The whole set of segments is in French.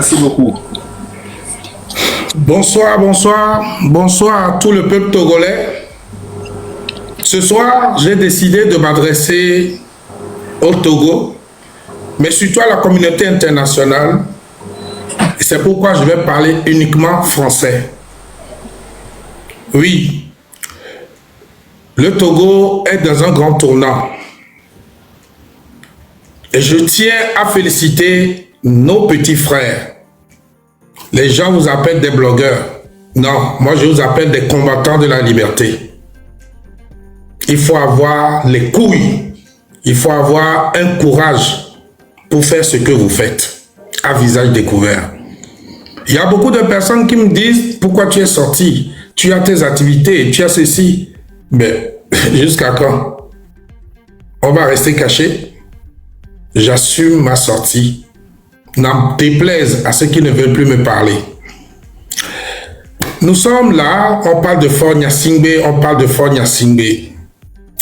Merci beaucoup. Bonsoir, bonsoir, bonsoir à tout le peuple togolais. Ce soir, j'ai décidé de m'adresser au Togo, mais surtout à la communauté internationale. Et c'est pourquoi je vais parler uniquement français. Oui, le Togo est dans un grand tournant. Et je tiens à féliciter nos petits frères. Les gens vous appellent des blogueurs. Non, moi je vous appelle des combattants de la liberté. Il faut avoir les couilles. Il faut avoir un courage pour faire ce que vous faites à visage découvert. Il y a beaucoup de personnes qui me disent pourquoi tu es sorti, tu as tes activités, tu as ceci. Mais jusqu'à quand? On va rester caché? J'assume ma sortie. N'en déplaise à ceux qui ne veulent plus me parler. Nous sommes là, on parle de Faure Gnassingbé, on parle de Faure Gnassingbé.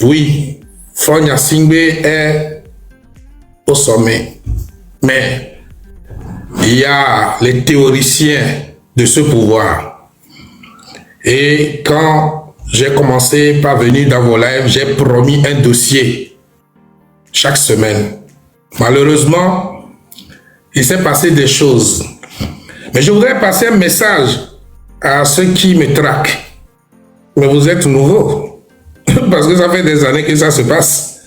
Oui, Faure Gnassingbé est au sommet. Mais il y a les théoriciens de ce pouvoir. Et quand j'ai commencé par venir dans vos lives, j'ai promis un dossier chaque semaine. Malheureusement, il s'est passé des choses. Mais je voudrais passer un message à ceux qui me traquent. Mais vous êtes nouveaux. Parce que ça fait des années que ça se passe.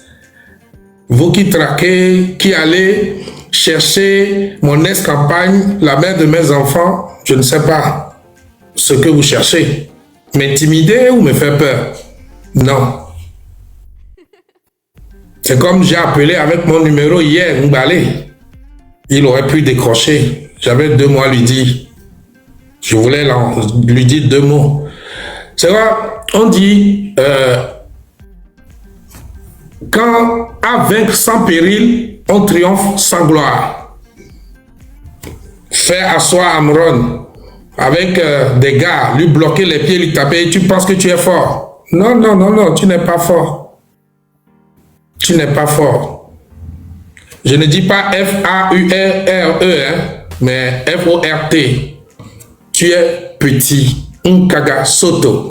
Vous qui traquez, qui allez chercher mon ex-campagne, la mère de mes enfants, je ne sais pas ce que vous cherchez. M'intimider ou me faire peur? Non. C'est comme j'ai appelé avec mon numéro hier, Mbalé. Il aurait pu décrocher. J'avais 2 mots à lui dire. Je voulais lui dire 2 mots. C'est vrai, on dit, quand à vaincre sans péril, on triomphe sans gloire. Faire asseoir Amron avec des gars, lui bloquer les pieds, lui taper, tu penses que tu es fort. Non, non, non, non, tu n'es pas fort. Tu n'es pas fort. Je ne dis pas F-A-U-R-R-E, hein, mais F-O-R-T. Tu es petit. Nkaga Soto.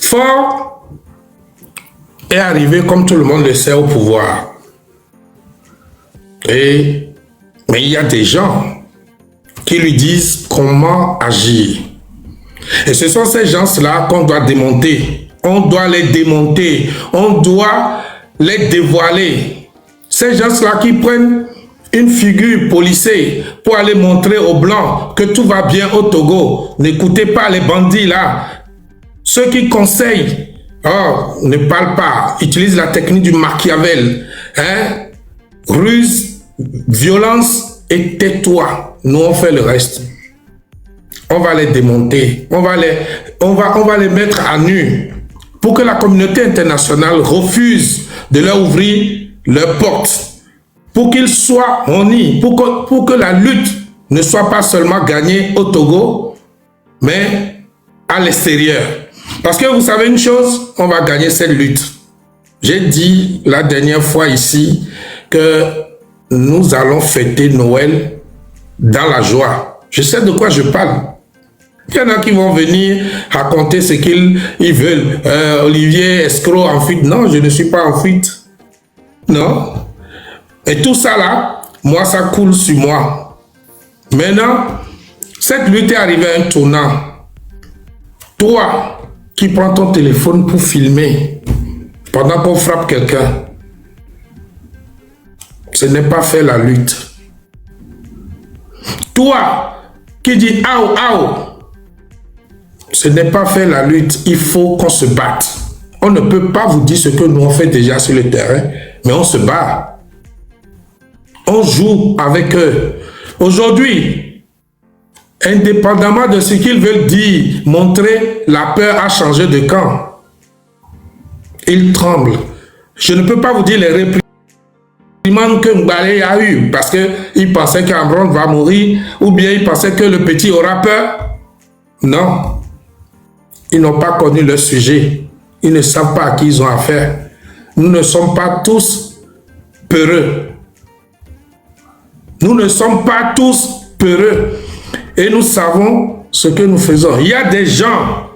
Faure est arrivé, comme tout le monde le sait, au pouvoir. Mais il y a des gens qui lui disent comment agir. Et ce sont ces gens-là qu'on doit démonter. On doit les démonter. On doit les dévoiler. Ces gens-là qui prennent une figure policée pour aller montrer aux Blancs que tout va bien au Togo. N'écoutez pas les bandits là. Ceux qui conseillent, oh, ne parlent pas, utilisent la technique du Machiavel. Hein? Ruse, violence et tais-toi. Nous on fait le reste. On va les démonter. On va les mettre à nu pour que la communauté internationale refuse de leur ouvrir leurs portes, pour qu'ils soient honnis, pour que la lutte ne soit pas seulement gagnée au Togo, mais à l'extérieur. Parce que vous savez une chose, on va gagner cette lutte. J'ai dit la dernière fois ici que nous allons fêter Noël dans la joie. Je sais de quoi je parle. Il y en a qui vont venir raconter ce qu'ils veulent. Olivier, escroc, en fuite. Non, je ne suis pas en fuite. Non. Et tout ça là, moi ça coule sur moi. Maintenant, cette lutte est arrivée à un tournant. Toi qui prends ton téléphone pour filmer pendant qu'on frappe quelqu'un, ce n'est pas faire la lutte. Toi qui dis aou aou, ce n'est pas faire la lutte. Il faut qu'on se batte. On ne peut pas vous dire ce que nous on fait déjà sur le terrain, mais on se bat. On joue avec eux. Aujourd'hui, indépendamment de ce qu'ils veulent dire, montrer, la peur a changé de camp. Ils tremblent. Je ne peux pas vous dire les réprimandes que Mbalé a eues parce qu'il pensait qu'Amron va mourir ou bien il pensait que le petit aura peur. Non. Ils n'ont pas connu le sujet. Ils ne savent pas à qui ils ont affaire. Nous ne sommes pas tous peureux. Nous ne sommes pas tous peureux et nous savons ce que nous faisons. Il y a des gens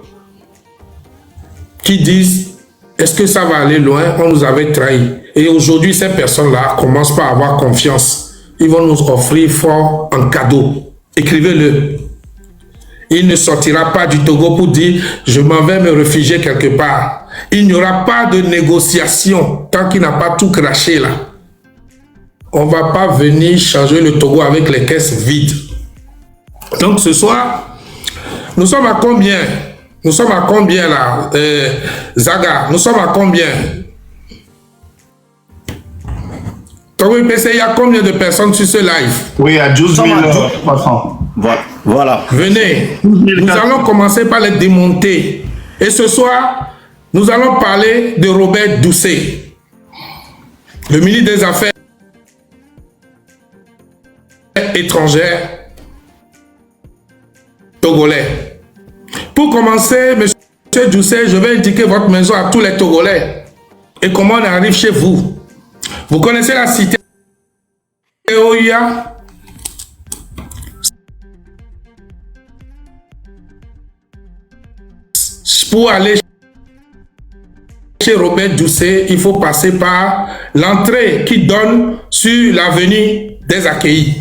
qui disent, est-ce que ça va aller loin? On nous avait trahis. Et aujourd'hui, ces personnes-là commencent par avoir confiance. Ils vont nous offrir fort en cadeau. Écrivez-le. Il ne sortira pas du Togo pour dire, je m'en vais me réfugier quelque part. Il n'y aura pas de négociation tant qu'il n'a pas tout craché là. On ne va pas venir changer le Togo avec les caisses vides. Donc ce soir, nous sommes à combien? Nous sommes à combien là, Zaga? Nous sommes à combien? Togo IPC, il y a combien de personnes sur ce live? Oui, à 12 300. Voilà. Venez, nous allons commencer par les démonter. Et ce soir, nous allons parler de Robert Doucet, le ministre des Affaires étrangères togolais. Pour commencer, monsieur Doucet, je vais indiquer votre maison à tous les Togolais et comment on arrive chez vous. Vous connaissez la cité Oya? Pour aller chez Robert Doucet, il faut passer par l'entrée qui donne sur l'avenue des Accueillis.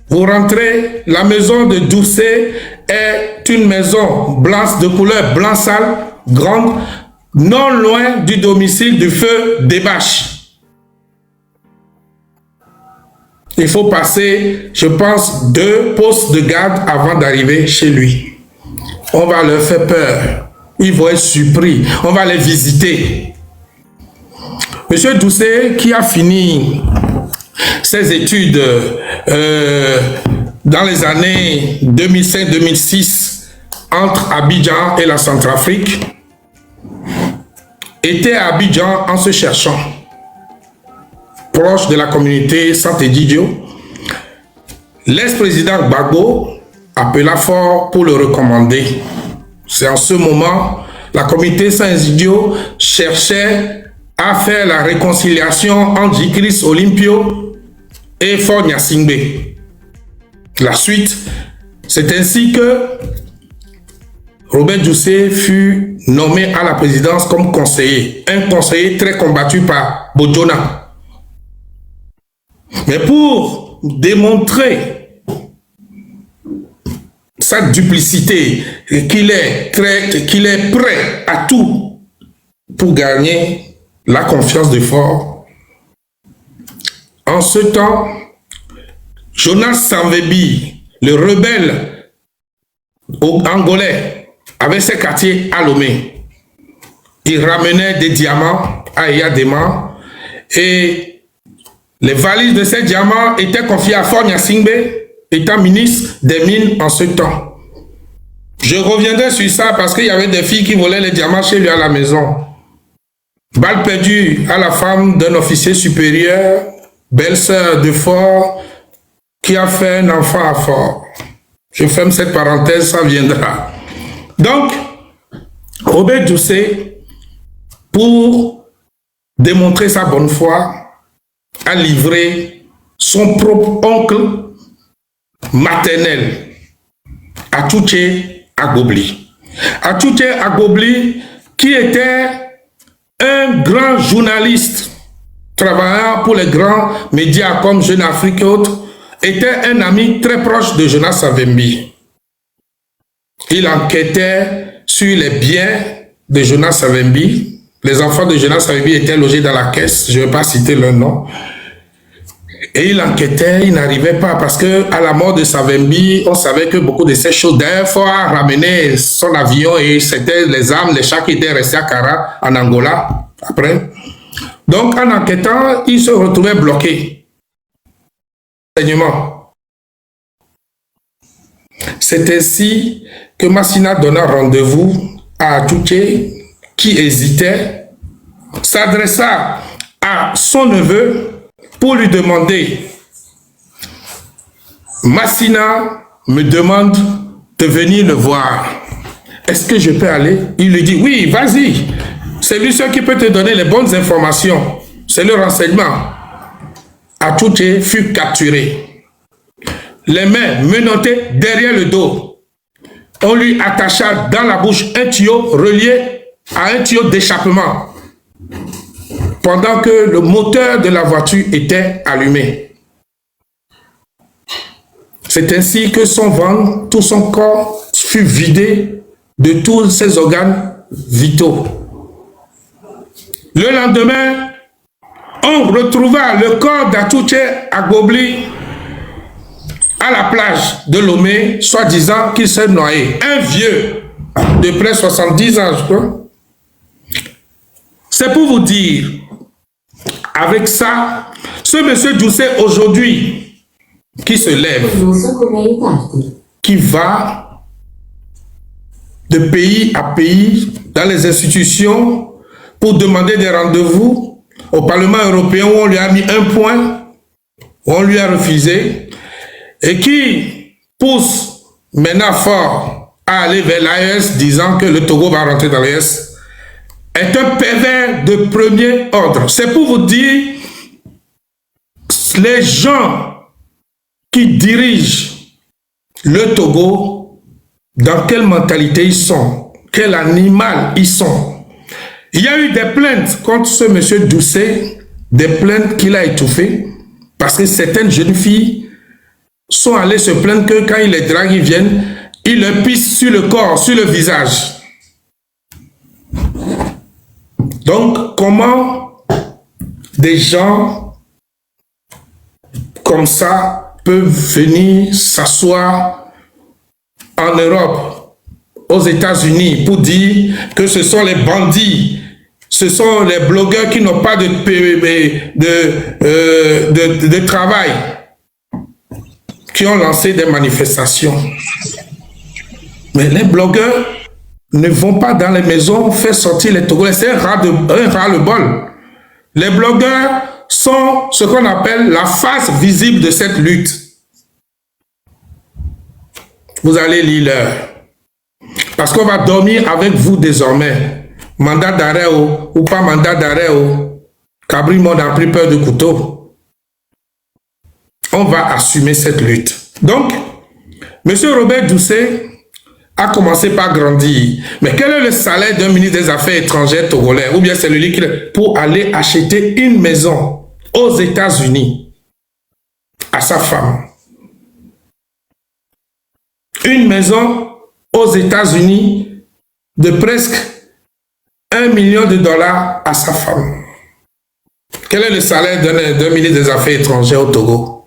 Vous rentrez, la maison de Doucet est une maison blanche de couleur blanc sale, grande, non loin du domicile du feu Debache. Il faut passer, je pense, 2 postes de garde avant d'arriver chez lui. On va leur faire peur. Ils vont être surpris. On va les visiter. Monsieur Doucet, qui a fini ses études dans les années 2005-2006 entre Abidjan et la Centrafrique, était à Abidjan en se cherchant, proche de la communauté Santé-Didio. L'ex-président Gbagbo appela fort pour le recommander. C'est en ce moment, la communauté Saint-Idio cherchait à faire la réconciliation entre J-Chris Olympio et Faure Gnassingbé. La suite, c'est ainsi que Robert Doucet fut nommé à la présidence comme conseiller, un conseiller très combattu par Bodjona. Mais pour démontrer sa duplicité, qu'il est prêt à tout pour gagner la confiance de Faure. En ce temps, Jonas Savimbi, le rebelle angolais, avait ses quartiers à Lomé. Il ramenait des diamants à Eyadema et les valises de ces diamants étaient confiées à Faure Gnassingbé, étant ministre des Mines en ce temps. Je reviendrai sur ça parce qu'il y avait des filles qui volaient les diamants chez lui à la maison. Balle perdue à la femme d'un officier supérieur, belle-sœur de Faure, qui a fait un enfant à Faure. Je ferme cette parenthèse, ça viendra. Donc, Robert Doucet, pour démontrer sa bonne foi, a livré son propre oncle maternel, Atouché Agobli. Atouché Agobli, qui était un grand journaliste, travaillant pour les grands médias comme Jeune Afrique et autres, était un ami très proche de Jonas Savimbi. Il enquêtait sur les biens de Jonas Savimbi. Les enfants de Jonas Savimbi étaient logés dans la caisse, je ne vais pas citer leur nom. Et il enquêtait, il n'arrivait pas parce que à la mort de Savimbi, on savait que beaucoup de ces choses, d'ailleurs, Faure a ramené son avion et c'était les armes, les chars qui étaient restés à Kara, en Angola, après. Donc, en enquêtant, il se retrouvait bloqué. C'est ainsi que Massina donna rendez-vous à Atouché, qui hésitait, s'adressa à son neveu pour lui demander, Massina me demande de venir le voir. Est-ce que je peux aller? Il lui dit, oui, vas-y. C'est lui seul qui peut te donner les bonnes informations. C'est le renseignement. Atouché fut capturé. Les mains menottées derrière le dos. On lui attacha dans la bouche un tuyau relié à un tuyau d'échappement pendant que le moteur de la voiture était allumé. C'est ainsi que son ventre, tout son corps fut vidé de tous ses organes vitaux. Le lendemain, on retrouva le corps d'Atouché Agbobli à la plage de Lomé, soi-disant qu'il s'est noyé. Un vieux de près de 70 ans, je crois. C'est pour vous dire, avec ça, ce monsieur Doucet aujourd'hui, qui se lève, qui va de pays à pays dans les institutions pour demander des rendez-vous au Parlement européen où on lui a mis un point, où on lui a refusé, et qui pousse maintenant fort à aller vers l'AES disant que le Togo va rentrer dans l'AES, est un pervers de premier ordre. C'est pour vous dire, les gens qui dirigent le Togo, dans quelle mentalité ils sont, quel animal ils sont. Il y a eu des plaintes contre ce monsieur Doucet, des plaintes qu'il a étouffées, parce que certaines jeunes filles sont allées se plaindre que quand il les drague, ils viennent, ils le pissent sur le corps, sur le visage. Donc, comment des gens comme ça peuvent venir s'asseoir en Europe, aux États-Unis, pour dire que ce sont les bandits, ce sont les blogueurs qui n'ont pas de travail, qui ont lancé des manifestations. Mais les blogueurs ne vont pas dans les maisons faire sortir les Togolais. C'est un ras-le-bol. Les blogueurs sont ce qu'on appelle la face visible de cette lutte. Vous allez lire l'heure. Parce qu'on va dormir avec vous désormais. Mandat d'arrêt ou pas mandat d'arrêt. Cabri Monde a pris peur de couteau. On va assumer cette lutte. Donc, M. Robert Doucet a commencé par grandir. Mais quel est le salaire d'un ministre des Affaires étrangères togolais? Ou bien c'est lui qui pour aller acheter une maison aux États-Unis à sa femme. Une maison aux États-Unis de presque $1 million à sa femme. Quel est le salaire d'un ministre des Affaires étrangères au Togo?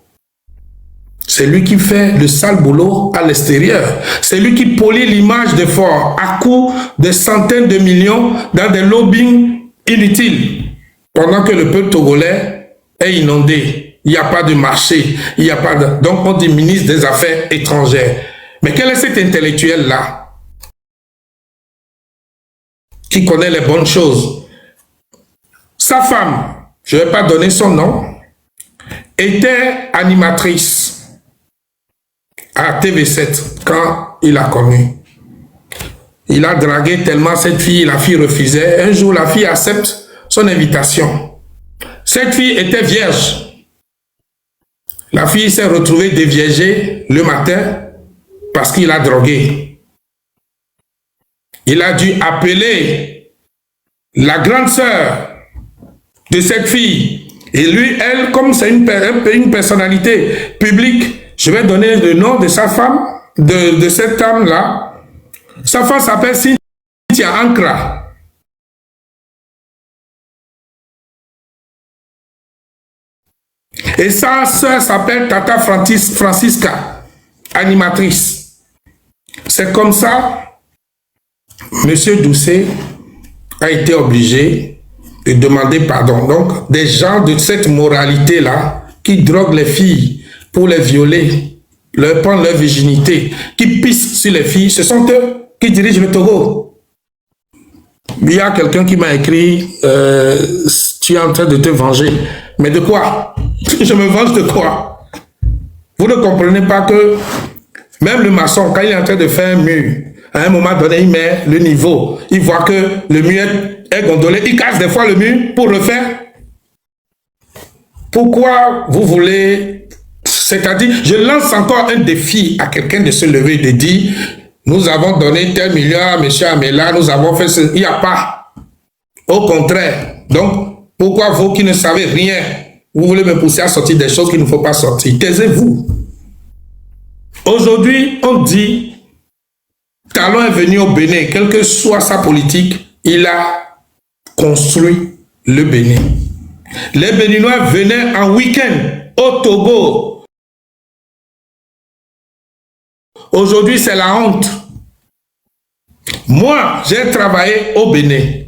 C'est lui qui fait le sale boulot à l'extérieur. C'est lui qui polie l'image de Fort à coût de centaines de millions dans des lobbying inutiles. Pendant que le peuple togolais est inondé. Il n'y a pas de marché. Il n'y a pas de... Donc on dit ministre des Affaires étrangères. Mais quel est cet intellectuel-là qui connaît les bonnes choses? Sa femme, je ne vais pas donner son nom, était animatrice à TV7 quand il a connu. Il a dragué tellement cette fille, la fille refusait. Un jour, la fille accepte son invitation. Cette fille était vierge. La fille s'est retrouvée déviergée le matin parce qu'il a drogué. Il a dû appeler la grande sœur de cette fille. Et lui, elle, comme c'est une personnalité publique, je vais donner le nom de sa femme, de cette dame-là. Sa femme s'appelle Cynthia Ankra. Et sa sœur s'appelle Tata Francisca, animatrice. C'est comme ça, M. Doucet a été obligé de demander pardon. Donc, des gens de cette moralité-là, qui droguent les filles pour les violer, leur prendre leur virginité, qui pissent sur les filles, ce sont eux qui dirigent le Togo. Il y a quelqu'un qui m'a écrit tu es en train de te venger. Mais de quoi? Je me venge de quoi? Vous ne comprenez pas que même le maçon, quand il est en train de faire un mur, à un moment donné, il met le niveau. Il voit que le mur est gondolé. Il casse des fois le mur pour refaire. pourquoi vous voulez... C'est-à-dire, je lance encore un défi à quelqu'un de se lever et de dire, nous avons donné tel million à M. Amela, nous avons fait ce... Il n'y a pas. Au contraire. Donc, pourquoi vous qui ne savez rien, vous voulez me pousser à sortir des choses qu'il ne faut pas sortir? Taisez-vous. Aujourd'hui, on dit, Talon est venu au Bénin, quelle que soit sa politique, il a construit le Bénin. Les Béninois venaient en week-end au Togo. Aujourd'hui, c'est la honte. Moi, j'ai travaillé au Bénin.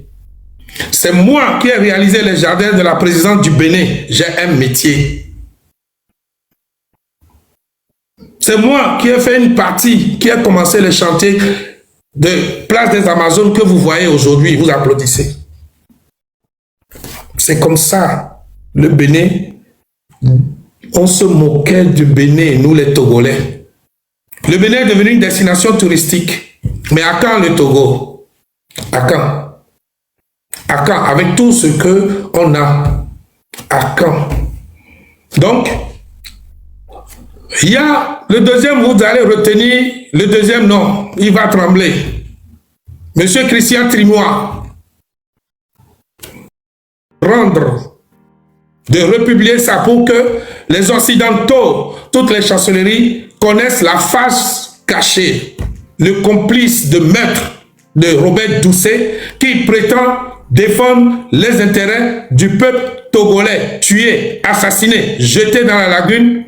C'est moi qui ai réalisé les jardins de la présidente du Bénin. J'ai un métier. C'est moi qui ai fait une partie, qui a commencé le chantier de Place des Amazones que vous voyez aujourd'hui. Vous applaudissez. C'est comme ça. Le Bénin, on se moquait du Bénin, nous les Togolais. Le Bénin est devenu une destination touristique. Mais à quand le Togo? À quand? À quand? Avec tout ce qu'on a. À quand? Donc, il y a le deuxième, vous allez retenir le deuxième nom. Il va trembler. Monsieur Christian Trimois. Rendre de republier ça pour que les Occidentaux, toutes les chancelleries connaissent la face cachée, le complice de meurtre de Robert Doucet qui prétend défendre les intérêts du peuple togolais, tué, assassiné, jeté dans la lagune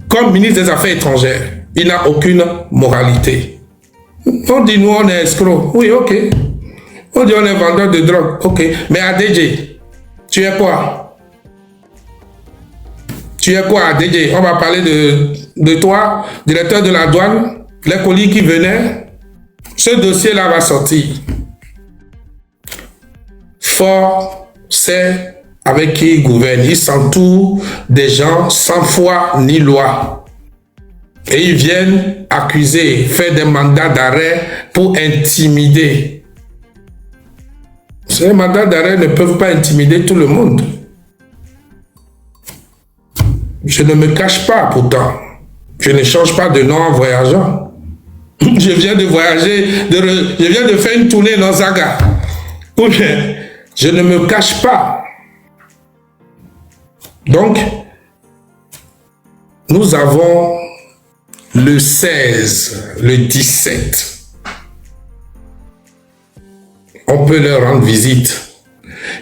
comme ministre des Affaires étrangères. Il n'a aucune moralité. On dit nous on est escrocs. Oui, ok. On dit on est vendeur de drogue. Ok. Mais ADJ, tu es quoi? Tu es quoi ADJ? On va parler de toi, directeur de la douane, les colis qui venaient. Ce dossier-là va sortir. Fort, c'est avec qui il gouverne. Il s'entoure des gens sans foi ni loi. Et ils viennent accuser, faire des mandats d'arrêt pour intimider. Ces mandats d'arrêt ne peuvent pas intimider tout le monde. Je ne me cache pas pourtant. Je ne change pas de nom en voyageant. Je viens de voyager, je viens de faire une tournée dans Zaga. Je ne me cache pas. Donc, nous avons le 16, le 17. On peut leur rendre visite.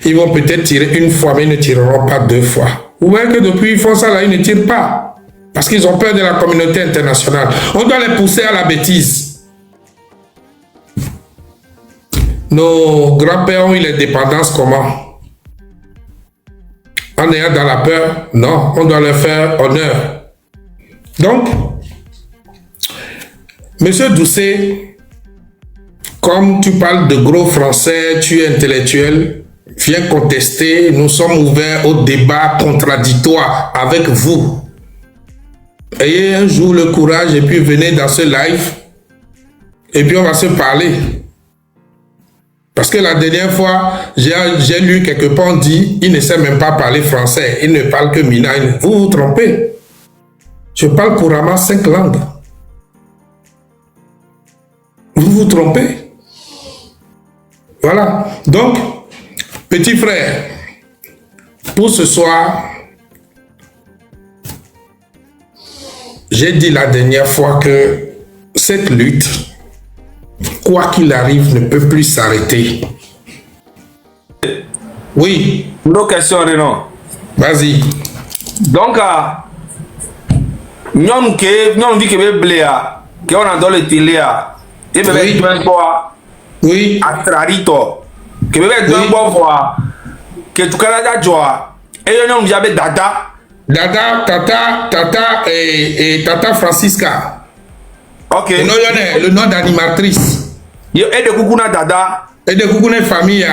Ils vont peut-être tirer une fois, mais ils ne tireront pas deux fois. Vous voyez que depuis ils font ça là, ils ne tirent pas. Parce qu'ils ont peur de la communauté internationale. On doit les pousser à la bêtise. Nos grands-pères ont eu l'indépendance comment? En ayant dans la peur? Non, on doit leur faire honneur. Donc, Monsieur Doucet, comme tu parles de gros français, tu es intellectuel, viens contester. Nous sommes ouverts au débat contradictoire avec vous. Ayez un jour le courage et puis venez dans ce live et puis on va se parler. Parce que la dernière fois, j'ai lu quelque part, on dit, il ne sait même pas parler français, il ne parle que Mina. Vous vous trompez. Je parle couramment 5 langues. Vous vous trompez. Voilà. Donc, petit frère, pour ce soir, j'ai dit la dernière fois que cette lutte, quoi qu'il arrive, ne peut plus s'arrêter. Oui. Nos questions, Renan. Vas-y. Donc, nous vit que Bléa, que on a dans le télé, et bébé quoi? Oui. À Tradito, que bébé voir, que tu Canada joie, et nous vit Dada. Dada, Tata et Tata Francisca. Ok. Le nom d'animatrice. Et de Koukouna Dada. Et de Koukouna famille.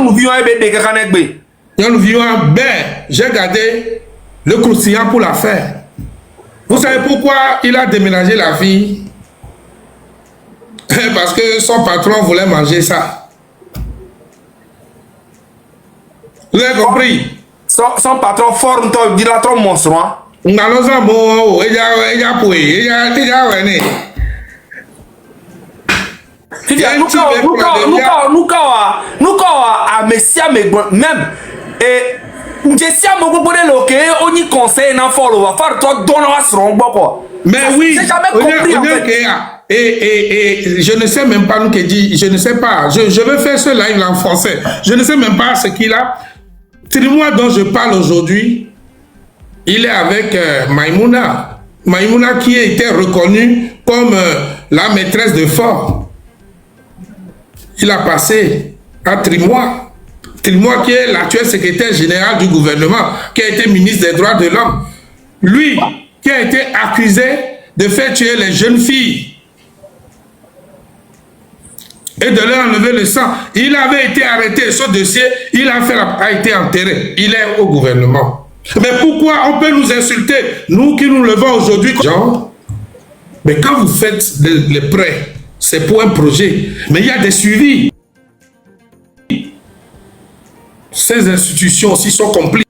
Nous vivons avec des Kanekbe. Nous vivons bien. J'ai gardé le croustillant pour la faire. Vous savez pourquoi il a déménagé la fille? Parce que son patron voulait manger ça. Vous avez compris? son patron fort, il dit là trop monstre. Ngalo sa mo, eja poe, eja wene. Nous à Messia même et Jessia mo go le loke on y conseil na follow va faire toi donner à son quoi. Mais oui, j'ai jamais compris en fait. Et je ne sais même pas nous qui dit, je ne sais pas, je vais faire ce live en français. Je ne sais même pas ce qu'il a. Trimois dont je parle aujourd'hui, il est avec Maïmouna. Maïmouna qui a été reconnue comme la maîtresse de Fort. Il a passé à Trimois. Trimois qui est l'actuel secrétaire général du gouvernement, qui a été ministre des droits de l'homme. Lui, qui a été accusé de faire tuer les jeunes filles et de leur enlever le sang. Il avait été arrêté, ce dossier, a été enterré. Il est au gouvernement. Mais pourquoi on peut nous insulter, nous qui nous levons aujourd'hui? Mais quand vous faites les prêts, c'est pour un projet. Mais il y a des suivis. Ces institutions aussi sont complices.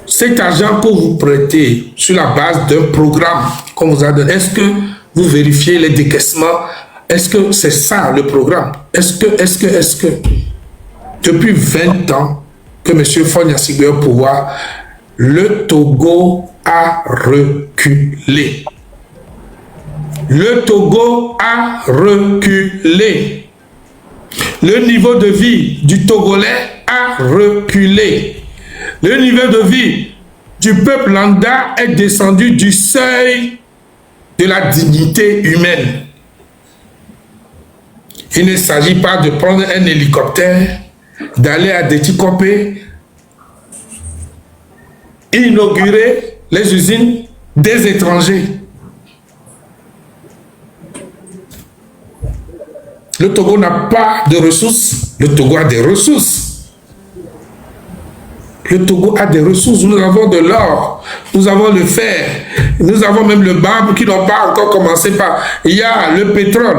Cet argent que vous prêtez sur la base d'un programme qu'on vous a donné, est-ce que vous vérifiez les décaissements? Est-ce que c'est ça le programme? Est-ce que depuis 20 ans que M. Fogna Sigbe au pouvoir, le Togo a reculé. Le Togo a reculé. Le niveau de vie du Togolais a reculé. Le niveau de vie du peuple lambda est descendu du seuil de la dignité humaine. Il ne s'agit pas de prendre un hélicoptère, d'aller à Détikopé, inaugurer les usines des étrangers. Le Togo n'a pas de ressources, le Togo a des ressources. Le Togo a des ressources, nous avons de l'or, nous avons le fer, nous avons même le marbre qui n'ont pas encore commencé par... Il y a le pétrole,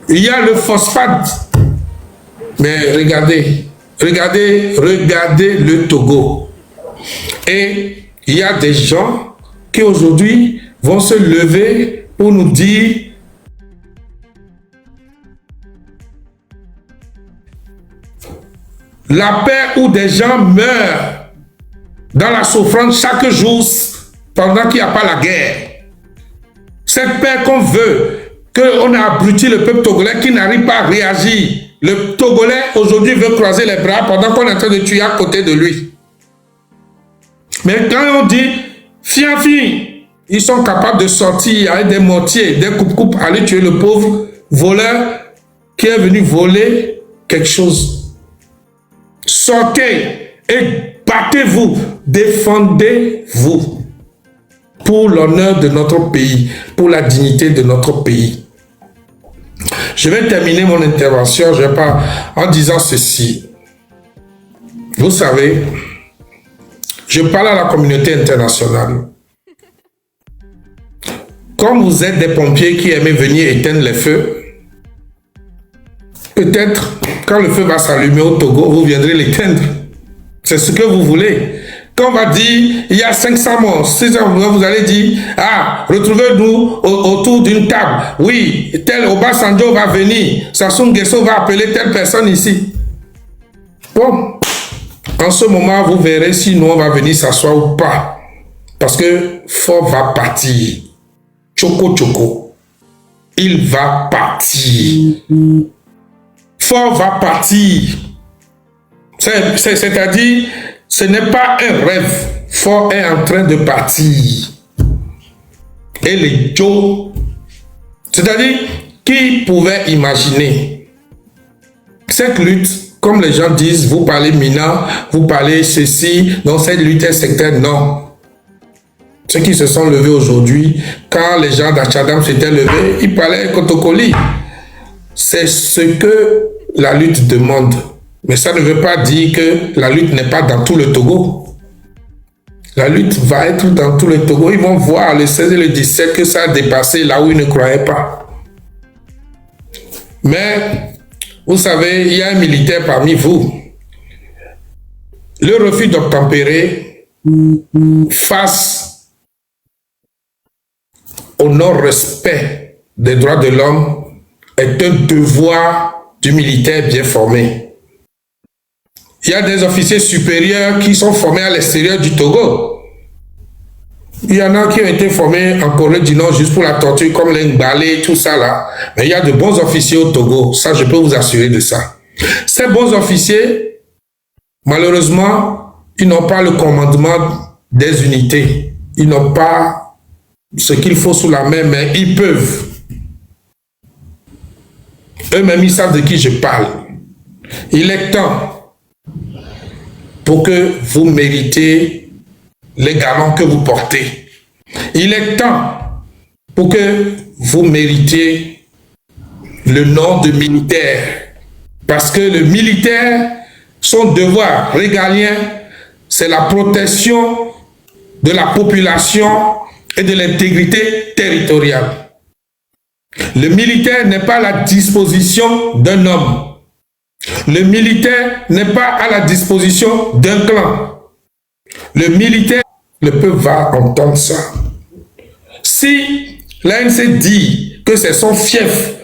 il y a le phosphate. Mais regardez le Togo. Et il y a des gens qui aujourd'hui vont se lever pour nous dire la paix où des gens meurent dans la souffrance chaque jour pendant qu'il n'y a pas la guerre. Cette paix qu'on veut, qu'on a abruti le peuple togolais qui n'arrive pas à réagir. Le Togolais aujourd'hui veut croiser les bras pendant qu'on est en train de tuer à côté de lui. Mais quand on dit fiafi, ils sont capables de sortir avec des mortiers, des coupes-coupes, aller tuer le pauvre voleur qui est venu voler quelque chose. Sortez et battez-vous, défendez-vous pour l'honneur de notre pays, pour la dignité de notre pays. Je vais terminer mon intervention en disant ceci. Vous savez, je parle à la communauté internationale. Comme vous êtes des pompiers qui aiment venir éteindre les feux, peut-être quand le feu va s'allumer au Togo, vous viendrez l'éteindre. C'est ce que vous voulez. Quand on va dire, il y a 500 morts, 600 morts, vous allez dire, ah, retrouvez-nous autour d'une table. Oui, tel Obasanjo va venir, Sassou Nguesso va appeler telle personne ici. Bon, en ce moment, vous verrez si nous on va venir s'asseoir ou pas. Parce que Fort va partir. Choco Choco. Il va partir. Fort va partir. C'est-à-dire, ce n'est pas un rêve. Fort est en train de partir. Et les Joe, c'est-à-dire, qui pouvait imaginer cette lutte, comme les gens disent, vous parlez Mina, vous parlez ceci, donc cette lutte est sectaire, non. Ceux qui se sont levés aujourd'hui, quand les gens d'Achadam s'étaient levés, ils parlaient Kotokoli. C'est ce que la lutte demande. Mais ça ne veut pas dire que la lutte n'est pas dans tout le Togo. La lutte va être dans tout le Togo. Ils vont voir le 16 et le 17 que ça a dépassé là où ils ne croyaient pas. Mais, vous savez, il y a un militaire parmi vous. le refus d'obtempérer face au non-respect des droits de l'homme est un devoir du militaire bien formé. Il y a des officiers supérieurs qui sont formés à l'extérieur du Togo. Il y en a qui ont été formés en Corée du Nord juste pour la torture, comme les Ngbale, tout ça là. Mais il y a de bons officiers au Togo, ça je peux vous assurer de ça. Ces bons officiers, malheureusement, ils n'ont pas le commandement des unités. Ils n'ont pas ce qu'il faut sous la main, mais ils peuvent. Eux-mêmes, ils savent de qui je parle. Il est temps pour que vous méritez les galons que vous portez. Il est temps pour que vous méritiez le nom de militaire. Parce que le militaire, son devoir régalien, c'est la protection de la population et de l'intégrité territoriale. Le militaire n'est pas à la disposition d'un homme. Le militaire n'est pas à la disposition d'un clan. Le militaire, le peuple va entendre ça. Si l'ANC dit que c'est son fief,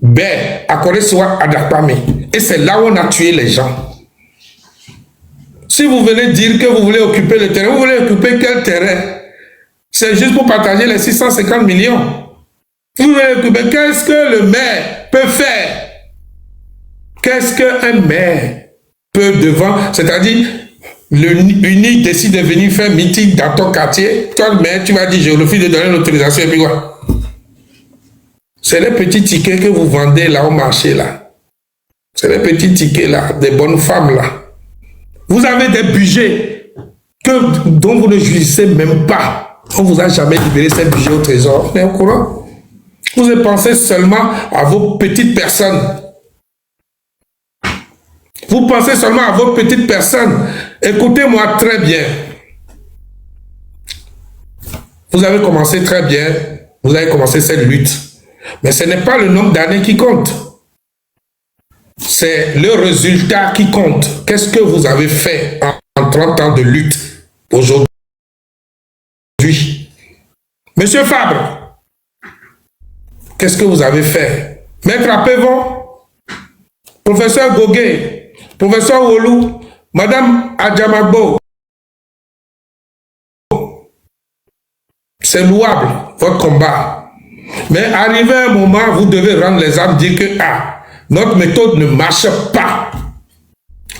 ben, à Corée-Soa, à Dakpame, et c'est là où on a tué les gens. Si vous venez dire que vous voulez occuper le terrain, vous voulez occuper quel terrain? C'est juste pour partager les 650 millions. Vous voulez occuper, qu'est-ce que le maire peut faire? Qu'est-ce qu'un maire peut devant, c'est-à-dire, l'UNI décide de venir faire meeting dans ton quartier, toi le maire, tu vas dire, je refuse de donner l'autorisation, et puis quoi? C'est les petits tickets que vous vendez là au marché là. C'est les petits tickets là, des bonnes femmes là. Vous avez des budgets dont vous ne jouissez même pas. On ne vous a jamais libéré ces budgets au trésor. Vous êtes au courant? Vous pensez seulement à vos petites personnes. Vous pensez seulement à vos petites personnes. Écoutez-moi très bien. Vous avez commencé très bien. Vous avez commencé cette lutte. Mais ce n'est pas le nombre d'années qui compte. C'est le résultat qui compte. Qu'est-ce que vous avez fait en 30 ans de lutte aujourd'hui? Monsieur Fabre, qu'est-ce que vous avez fait? Maître Apévon, professeur Goguet, professeur Wolou, Madame Adjamagbo, c'est louable, votre combat. Mais arrivé un moment, vous devez rendre les armes, dire que notre méthode ne marche pas.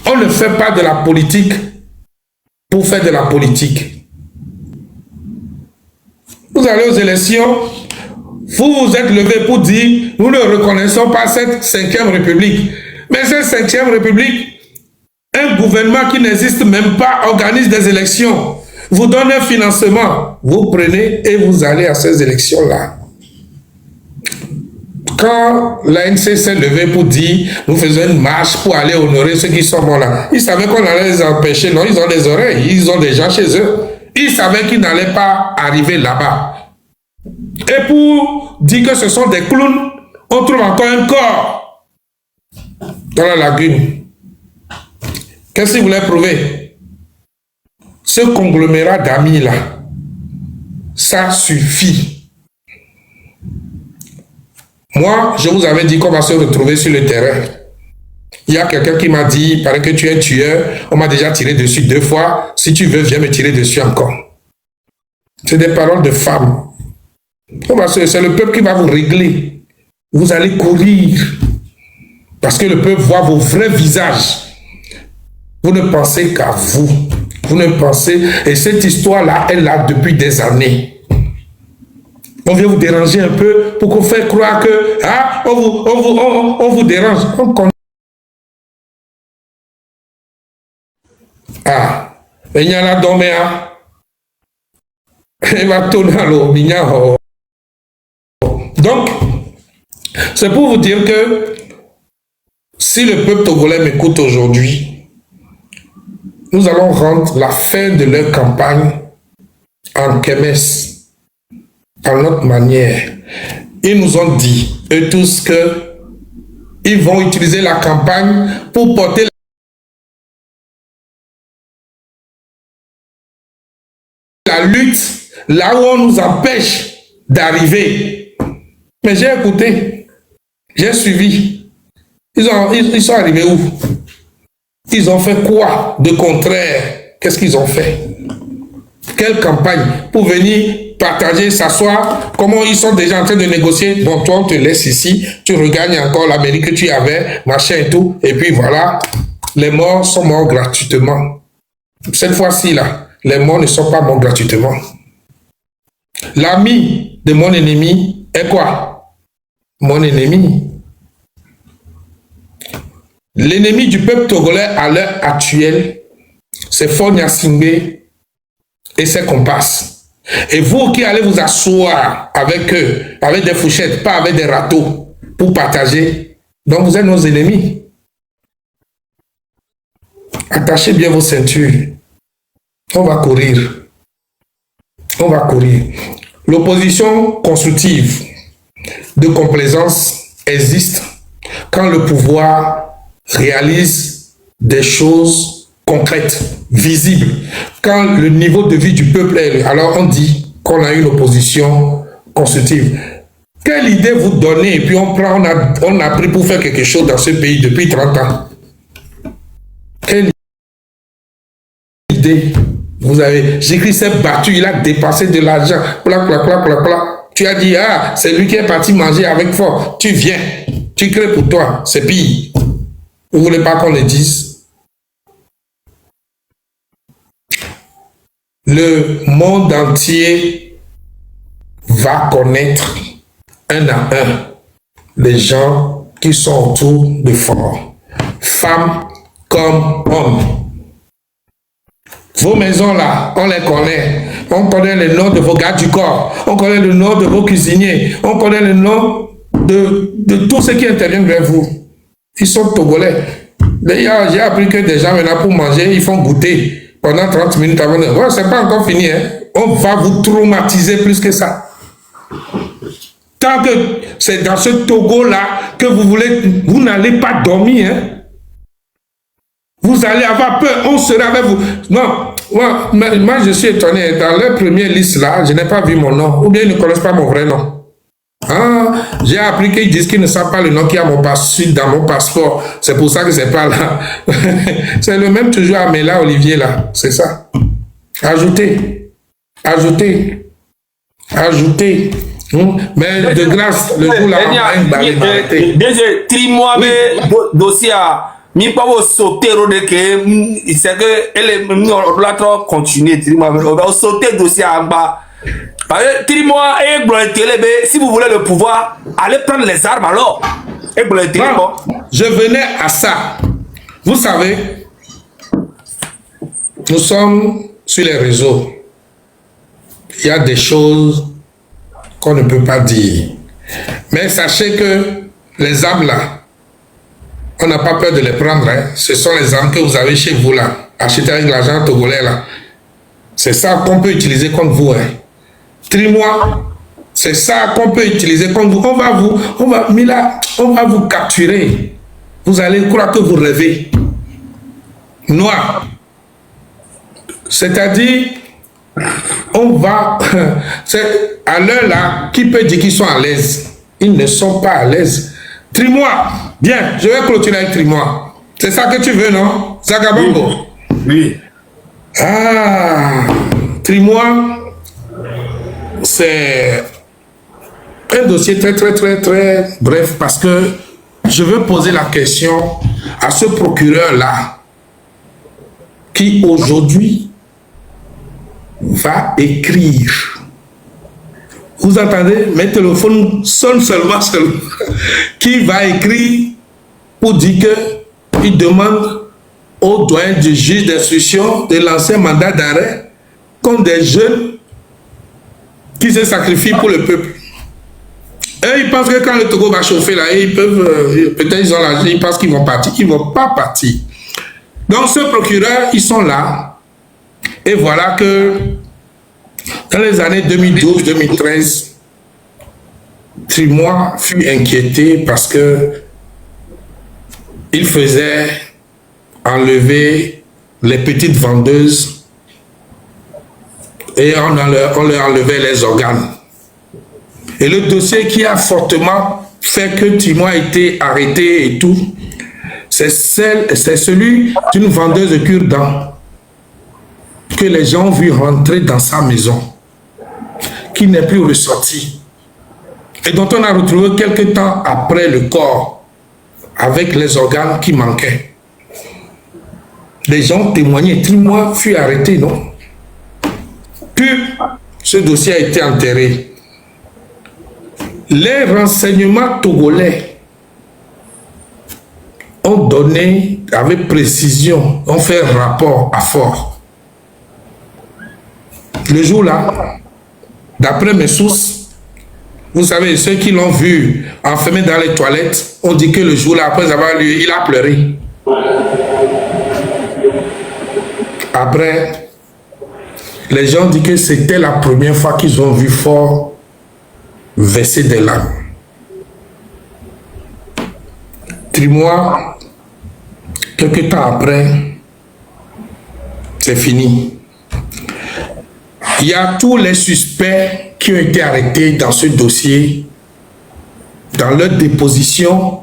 On ne fait pas de la politique pour faire de la politique. Vous allez aux élections, vous vous êtes levé pour dire, nous ne reconnaissons pas cette 5e République. Mais cette 5e République, un gouvernement qui n'existe même pas organise des élections, vous donne un financement, vous prenez et vous allez à ces élections-là. Quand l'ANC s'est levée pour dire, nous faisons une marche pour aller honorer ceux qui sont morts là, ils savaient qu'on allait les empêcher. Non, ils ont des oreilles, ils ont des gens chez eux. Ils savaient qu'ils n'allaient pas arriver là-bas. Et pour dire que ce sont des clowns, on trouve encore un corps dans la lagune. Qu'est-ce qu'ils voulaient prouver? Ce conglomérat d'amis là, ça suffit. Moi, je vous avais dit qu'on va se retrouver sur le terrain. Il y a quelqu'un qui m'a dit, il paraît que tu es un tueur, on m'a déjà tiré dessus 2 fois, si tu veux, viens me tirer dessus encore. C'est des paroles de femmes. C'est le peuple qui va vous régler. Vous allez courir. Parce que le peuple voit vos vrais visages. Vous ne pensez qu'à vous. Vous ne pensez... Et cette histoire-là, elle est là depuis des années. On vient vous déranger un peu pour qu'on fasse croire que... on vous dérange. Il y a la doméa. Il va tourner à l'eau. Donc, c'est pour vous dire que si le peuple togolais m'écoute aujourd'hui, nous allons rendre la fin de leur campagne en kémesse, à notre manière. Ils nous ont dit, eux tous, qu'ils vont utiliser la campagne pour porter lutte là où on nous empêche d'arriver. Mais j'ai écouté, j'ai suivi. Ils sont arrivés où? Ils ont fait quoi de contraire? Qu'est-ce qu'ils ont fait? Quelle campagne pour venir partager, s'asseoir? Comment ils sont déjà en train de négocier? Bon, toi, on te laisse ici, tu regagnes encore l'Amérique que tu avais, machin et tout, et puis voilà, les morts sont morts gratuitement. Cette fois-ci, là, les morts ne sont pas morts gratuitement. L'ami de mon ennemi est quoi? Mon ennemi. L'ennemi du peuple togolais à l'heure actuelle, c'est Faure Gnassingbé et ses comparses. Et vous qui allez vous asseoir avec eux, avec des fourchettes, pas avec des râteaux, pour partager, donc vous êtes nos ennemis. Attachez bien vos ceintures. On va courir. On va courir. L'opposition constructive de complaisance existe quand le pouvoir réalise des choses concrètes, visibles. Quand le niveau de vie du peuple est... Alors on dit qu'on a une opposition constructive. Quelle idée vous donnez et puis on a pris pour faire quelque chose dans ce pays depuis 30 ans? Quelle idée vous avez? Jésus s'est battu, il a dépensé de l'argent. Tu as dit, ah, c'est lui qui est parti manger avec Faure. Tu viens, tu crées pour toi, c'est pire. Vous ne voulez pas qu'on le dise? Le monde entier va connaître un à un les gens qui sont autour de Faure, femmes comme hommes. Vos maisons là, on les connaît. On connaît le nom de vos gars du corps. On connaît le nom de vos cuisiniers. On connaît le nom de tous ceux qui interviennent vers vous. Ils sont togolais. D'ailleurs, j'ai appris que des gens maintenant pour manger, ils font goûter pendant 30 minutes avant de... Ouais, c'est pas encore fini. Hein. On va vous traumatiser plus que ça. Tant que c'est dans ce Togo-là que vous n'allez pas dormir. Hein. Vous allez avoir peur, on sera avec vous. Non, moi je suis étonné. Dans leur première liste là, je n'ai pas vu mon nom. Ou bien ils ne connaissent pas mon vrai nom. Ah, j'ai appris qu'ils disent qu'ils ne savent pas le nom qui a dans mon passeport. C'est pour ça que c'est pas là. C'est le même toujours Amela Olivier là. C'est ça. Ajoutez. Ajoutez. Ajoutez. Mais de grâce, le jour là, bien sûr, tri-mois, mais dossier à mi pas vous sauter de que c'est que elle l'autre continuer tri-mois, on va sauter dossier en bas. Tri-mois et si vous voulez le pouvoir, allez prendre les armes alors. Et bon, je venais à ça. Vous savez, nous sommes sur les réseaux. Il y a des choses qu'on ne peut pas dire. Mais sachez que les armes là, on n'a pas peur de les prendre. Hein. Ce sont les armes que vous avez chez vous là, achetées avec l'argent togolais là. C'est ça qu'on peut utiliser contre vous. Hein. Tri-mois, c'est ça qu'on peut utiliser contre vous. On va vous capturer. Vous allez croire que vous rêvez. Noir. C'est-à-dire, on va... C'est à l'heure là, qui peut dire qu'ils sont à l'aise? Ils ne sont pas à l'aise. Tri-mois. Bien, je vais clôturer avec Tri-mois. C'est ça que tu veux, non? Zagabongo. Oui. Ah, Tri-mois, c'est un dossier très bref parce que je veux poser la question à ce procureur-là qui aujourd'hui va écrire. Vous entendez? Mes téléphones sonnent seulement. Qui va écrire pour dire qu'il demande au doyen du juge d'instruction de lancer un mandat d'arrêt contre des jeunes qui se sacrifient pour le peuple. Et ils pensent que quand le Togo va chauffer là, ils peuvent, peut-être ils ont l'argent, ils pensent qu'ils vont partir. Ils ne vont pas partir. Donc ce procureur, ils sont là. Et voilà que dans les années 2012-2013, Tri-mois fut inquiété parce que il faisait enlever les petites vendeuses et on leur enlevait les organes. Et le dossier qui a fortement fait que Timo a été arrêté et tout, c'est celui d'une vendeuse de cure-dents que les gens ont vu rentrer dans sa maison, qui n'est plus ressorti, et dont on a retrouvé quelque temps après le corps, avec les organes qui manquaient. Les gens témoignaient, Timo fut arrêté, non? Puis, ce dossier a été enterré. Les renseignements togolais ont donné avec précision, ont fait un rapport à Fort. Le jour-là, d'après mes sources, vous savez, ceux qui l'ont vu enfermé dans les toilettes, ont dit que le jour-là, après avoir lu, il a pleuré. Après, les gens disent que c'était la première fois qu'ils ont vu Fort verser des larmes. Trimois, quelques temps après, c'est fini. Il y a tous les suspects qui ont été arrêtés dans ce dossier, dans leur déposition,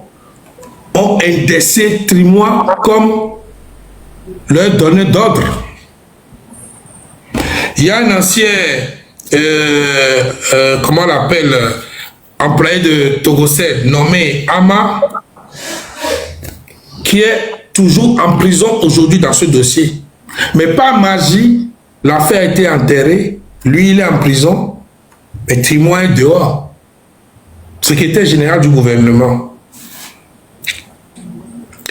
ont indexé Trimois comme leur donneur d'ordre. Il y a un ancien, comment on l'appelle, employé de Togocel, nommé Ama, qui est toujours en prison aujourd'hui dans ce dossier. Mais par magie, l'affaire a été enterrée, lui il est en prison, mais Trimois est dehors. Secrétaire général du gouvernement.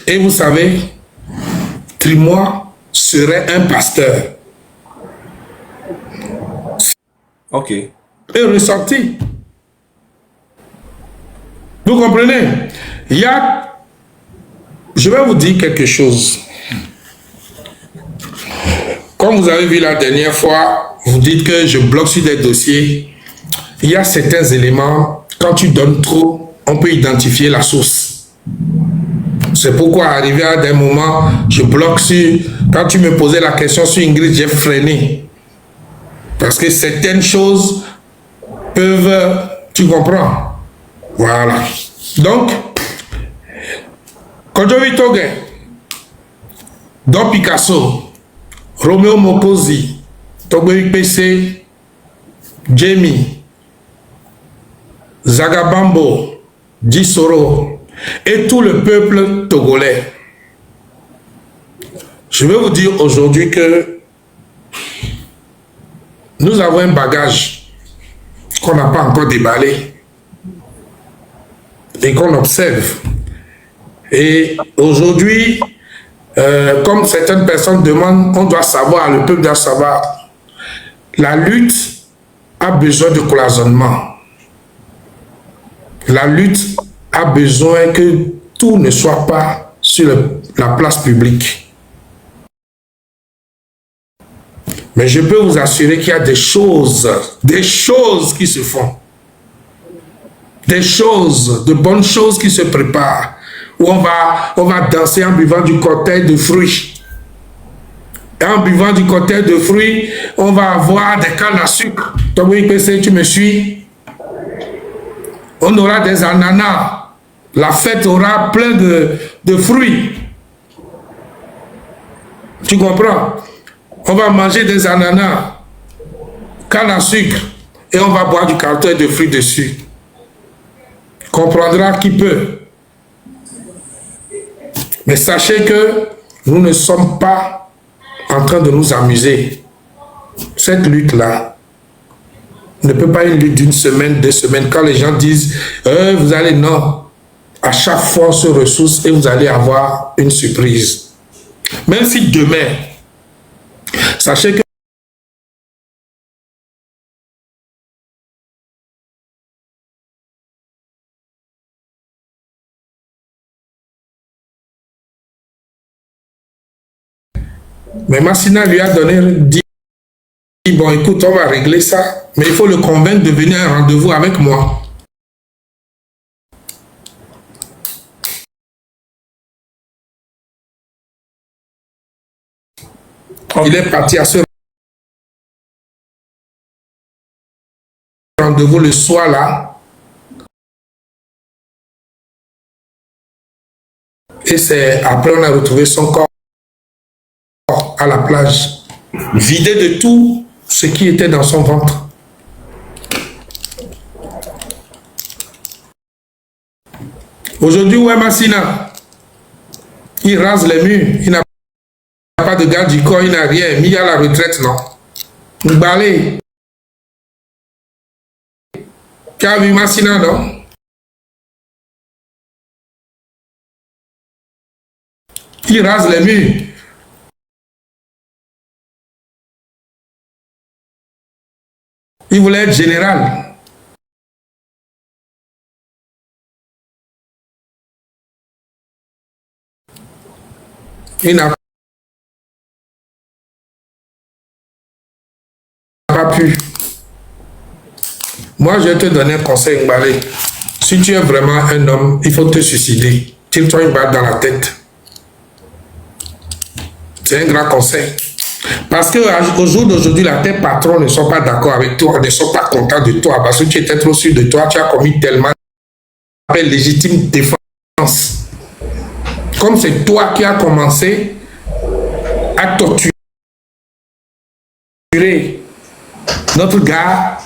Et vous savez, Trimois serait un pasteur. Ok. Et ressorti. Vous comprenez? Il y a... Je vais vous dire quelque chose. Comme vous avez vu la dernière fois, vous dites que je bloque sur des dossiers. Il y a certains éléments, quand tu donnes trop, on peut identifier la source. C'est pourquoi, arrivé à des moments, je bloque sur... Quand tu me posais la question sur Ingrid, j'ai freiné. Parce que certaines choses peuvent... Tu comprends? Voilà. Donc, Kodjovi Togé, Don Picasso, Romeo Mokosi, Togbe PC, Jamie, Zagabambo, Dissoro et tout le peuple togolais. Je vais vous dire aujourd'hui que nous avons un bagage qu'on n'a pas encore déballé et qu'on observe. Et aujourd'hui, comme certaines personnes demandent, on doit savoir, le peuple doit savoir, la lutte a besoin de cloisonnement. La lutte a besoin que tout ne soit pas sur la place publique. Mais je peux vous assurer qu'il y a des choses qui se font. Des choses, de bonnes choses qui se préparent. Où on va danser en buvant du cocktail de fruits. Et en buvant du cocktail de fruits, on va avoir des cannes à sucre. Tu me suis? On aura des ananas. La fête aura plein de fruits. Tu comprends? On va manger des ananas, canne à sucre, et on va boire du cocktail de fruits dessus. Comprendra qui peut. Mais sachez que nous ne sommes pas en train de nous amuser. Cette lutte-là ne peut pas être une lutte d'une semaine, 2 semaines. Quand les gens disent, vous allez, non. À chaque fois, on se ressource et vous allez avoir une surprise. Même si demain, sachez que mais Massina lui a dit, bon écoute, on va régler ça, mais il faut le convaincre de venir à un rendez-vous avec moi. Il est parti à ce rendez-vous le soir là. Et c'est après on a retrouvé son corps à la plage, vidé de tout ce qui était dans son ventre. Aujourd'hui, où est Massina? Il rase les murs, il n'a pas de garde du corps, il n'a rien, mis à la retraite, non. Mbalé. Tu as vu Massina, non? Il rase les murs. Il voulait être général. Il n'a pas pu. Moi, je vais te donner un conseil, Mbalé. Si tu es vraiment un homme, il faut te suicider. Tire-toi une balle dans la tête. C'est un grand conseil. Parce qu'au jour d'aujourd'hui, tes patrons ne sont pas d'accord avec toi, ne sont pas contents de toi, parce que tu étais trop sûr de toi, tu as commis tellement de légitime défense. Comme c'est toi qui as commencé à torturer notre gars,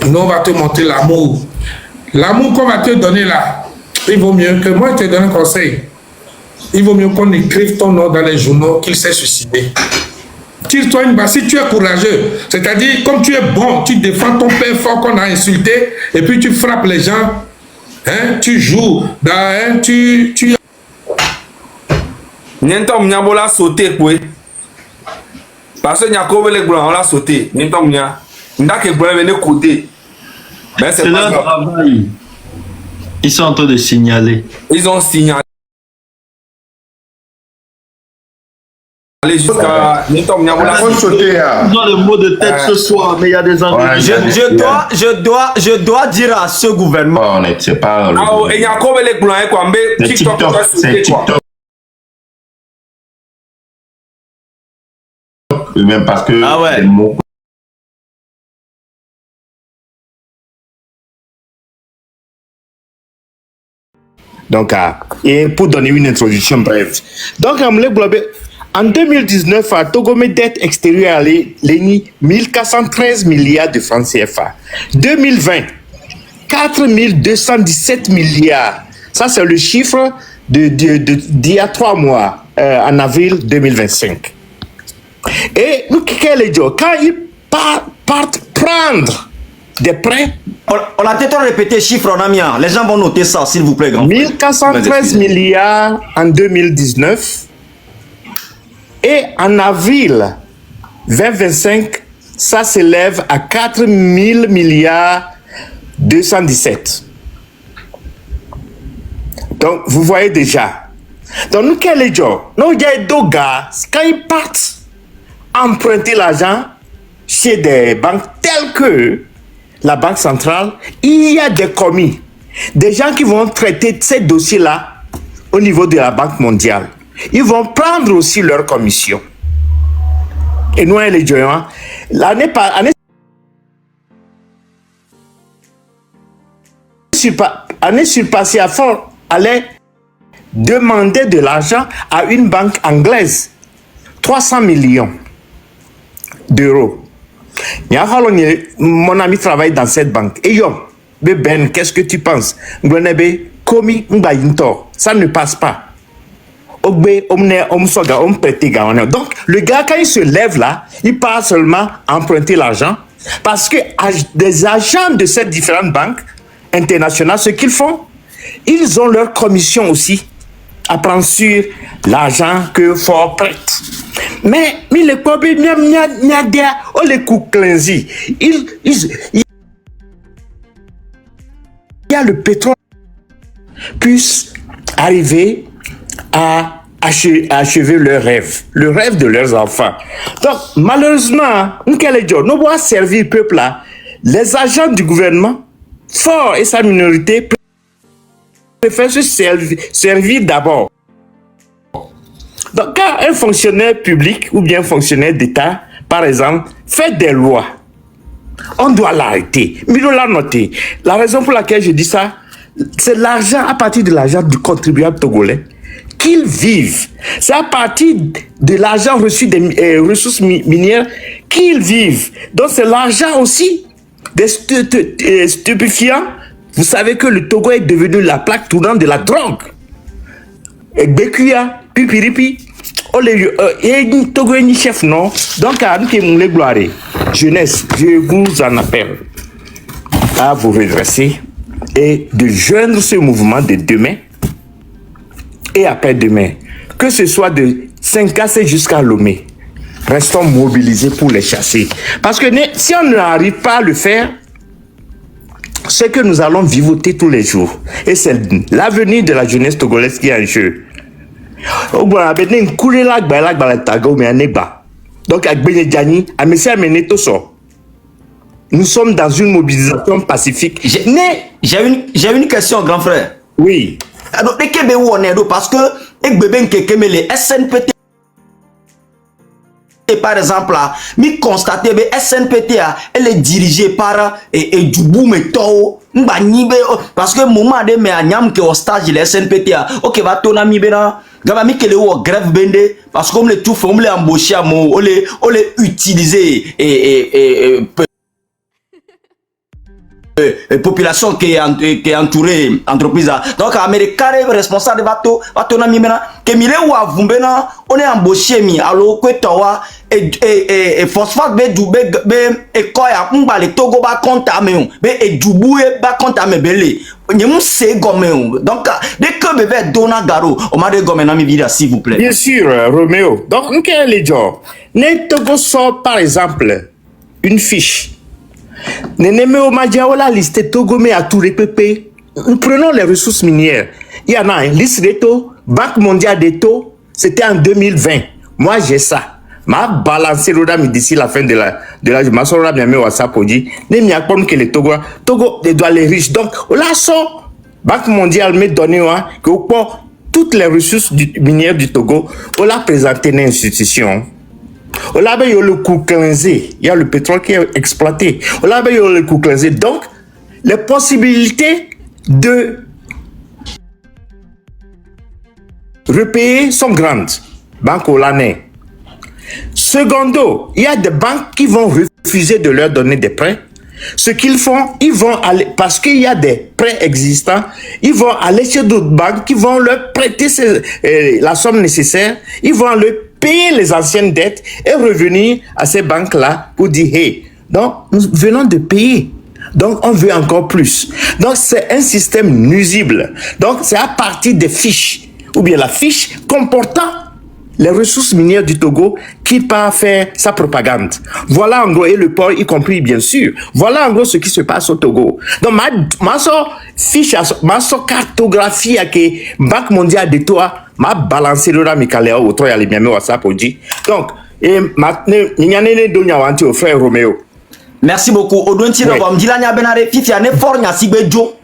nous on va te montrer l'amour. L'amour qu'on va te donner là, il vaut mieux que moi je te donne un conseil. Il vaut mieux qu'on écrive ton nom dans les journaux qu'il s'est suicidé. Tire-toi une balle si tu es courageux. C'est-à-dire, comme tu es bon, tu défends ton père fort qu'on a insulté, et puis tu frappes les gens, hein, tu joues, hein, tu... N'entend pas la sauter, quoi. Parce que Nyako les blancs, on l'a sauté. N'entend pas. N'a que blanc venir côté. Ben c'est leur travail. Ils sont en train de signaler. Ils ont signalé. Jusqu'à Ils ont le mot de tête ce soir, mais il y a des enjeux. Je dois dire à ce gouvernement. C'est pas. et Nyako les blancs, quoi. Mais TikTok, c'est TikTok. Même parce que. Ah ouais. Donc, et pour donner une introduction brève. Donc, en 2019, à Togo, mes dettes extérieures allaient 1413 milliards de francs CFA. 2020, 4217 milliards. Ça, c'est le chiffre d'il y a 3 mois, en avril 2025. Et nous, quand ils partent prendre des prêts, on a peut-être répété chiffre en amien. Les gens vont noter ça, s'il vous plaît, grand. 1413 milliards en 2019. Et en avril 2025, ça s'élève à 4 000 milliards 217. Donc, vous voyez déjà. Donc, nous, quel est job? Nous, il y a deux gars, quand ils partent emprunter l'argent chez des banques telles que la Banque centrale, il y a des commis, des gens qui vont traiter ces dossiers-là au niveau de la Banque mondiale. Ils vont prendre aussi leur commission. Et nous, les gens, l'année surpassée à fond, allait demander de l'argent à une banque anglaise. 300 millions d'euros. Mon ami travaille dans cette banque. Et Ben, qu'est-ce que tu penses? Ça ne passe pas. Donc, le gars, quand il se lève là, il part seulement emprunter l'argent parce que des agents de ces différentes banques internationales, ce qu'ils font, ils ont leur commission aussi à prendre sur l'argent que Fort prête. Mais les problèmes, il y a le pétrole puisse arriver à achever leur rêve, le rêve de leurs enfants. Donc, malheureusement, nous devons servir le peuple là. Les agents du gouvernement, Fort et sa minorité, préfèrent se servir d'abord. Donc, quand un fonctionnaire public ou bien un fonctionnaire d'État, par exemple, fait des lois On doit l'arrêter. Milo l'a noté. La raison pour laquelle je dis ça, c'est l'argent, à partir de l'argent du contribuable togolais, qu'ils vivent. C'est à partir de l'argent reçu des ressources minières qu'ils vivent. Donc c'est l'argent aussi des stupéfiants. Vous savez que le Togo est devenu la plaque tournante de la drogue. Et Bekuya, Pipiripi, et Togo est chef, non? Donc à nous qui nous les gloire, jeunesse, je vous en appelle à vous redresser et de joindre ce mouvement de demain et après-demain, que ce soit de Saint-Cassé jusqu'à Lomé, restons mobilisés pour les chasser. Parce que si on n'arrive pas à le faire, c'est que nous allons vivoter tous les jours. Et c'est l'avenir de la jeunesse togolaise qui est en jeu. Donc, nous sommes dans une mobilisation pacifique. J'ai une question, grand frère. Oui. Parce que les SNPT, par exemple, là, mi constaté que SNPT elle est dirigée par Djoubou Meto, parce que moment de me anyam que au stage de SNPT, ok va ton ami bena, gaba mi que le grève bende, parce que on le tout fait, on le embauché à mon, on le utiliser population qui est entourée entreprise. Donc américain responsable de bateau na mimena que mire wa vumbena on est embauché mi alors que toi et phosphate be koya mba le Togo ba compta me be e dubu e ba compta me belé nyem se gomme. Donc dès que bébé dona garo on m'a de gomme na mi vida s'il vous plaît. Bien sûr Roméo. Donc quel est les gens ne Togo sort par exemple une fiche. Nénéméo Madjaola liste Togo mais à tout répéter. Nous prenons les ressources minières. Il y en a un liste des taux, Banque mondiale des taux, c'était en 2020. Moi j'ai ça. Ma balancé l'odam d'ici la fin de la ma soeur m'a mis WhatsApp pour dire ne m'y a pas que les Togo doit les riches. Donc là sort Banque mondiale me donné que pour toutes les ressources minières du Togo, on l'a présenté dans l'institution. Là-bas, il y a le coût cleansé. Il y a le pétrole qui est exploité. Là-bas, il y a le coût cleansé. Donc, les possibilités de repayer sont grandes. Banque au l'année. Secondo, il y a des banques qui vont refuser de leur donner des prêts. Ce qu'ils font, ils vont aller, parce qu'il y a des prêts existants, ils vont aller chez d'autres banques qui vont leur prêter la somme nécessaire. Ils vont leur payer les anciennes dettes et revenir à ces banques-là pour dire, hey, donc nous venons de payer, donc on veut encore plus. Donc c'est un système nuisible. Donc c'est à partir des fiches, ou bien la fiche comportant les ressources minières du Togo qui part faire sa propagande. Voilà en gros, et le port y compris bien sûr. Voilà en gros ce qui se passe au Togo. Donc ma fiche, ma cartographie à que Banque mondiale de toi m'a balancé le rami kalea au toi y a les miami WhatsApp pour dire. Donc et n'y donya wanti au frère Roméo. Merci beaucoup. Odonti no bam dilanya benare fifia ne for nya sigbe jo.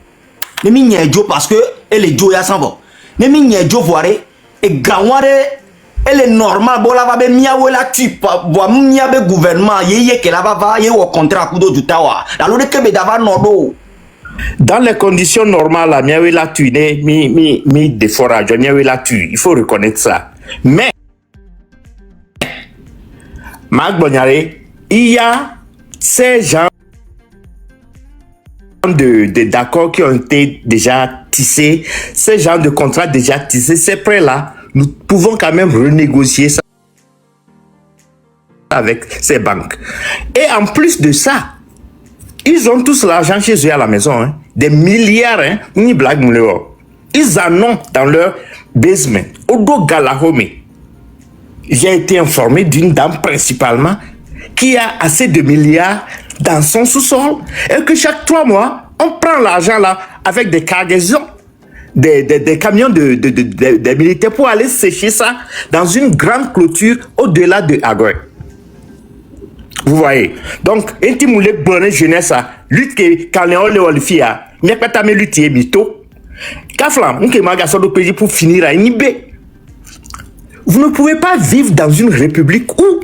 Ne mi nya jo parce que elle est jo ya sanvo. Ne mi nya jo voire et gaware elle est normale. Bon, là, va bien miaoué la tu vois miabe gouvernement yeye que là va y au contrat kudo du tawa. La loi que be dava nodo. Dans les conditions normales, la miaoué la tu ne mi de forage, miaoué la tu. Il faut reconnaître ça. Mais Marc Bonyare, il y a ces gens d'accords qui ont été déjà tissés, ces gens de contrats déjà tissés, ces prêts-là, nous pouvons quand même renégocier ça avec ces banques. Et en plus de ça, ils ont tous l'argent chez eux à la maison, hein, des milliards, hein, ni blague mouleur. Ils en ont dans leur basement. Odo Galahome. J'ai été informé d'une dame principalement qui a assez de milliards dans son sous-sol et que chaque 3 mois, on prend l'argent là avec des cargaisons, des camions des militaires pour aller sécher ça dans une grande clôture au-delà de Agoy. Vous voyez. Donc, inti moulé bonne jeunesse, lutte que quand les olifia, n'y a pas ta lutte mito. Kaflam, on que maga sodo pays pour finir à Nibé. Vous ne pouvez pas vivre dans une république où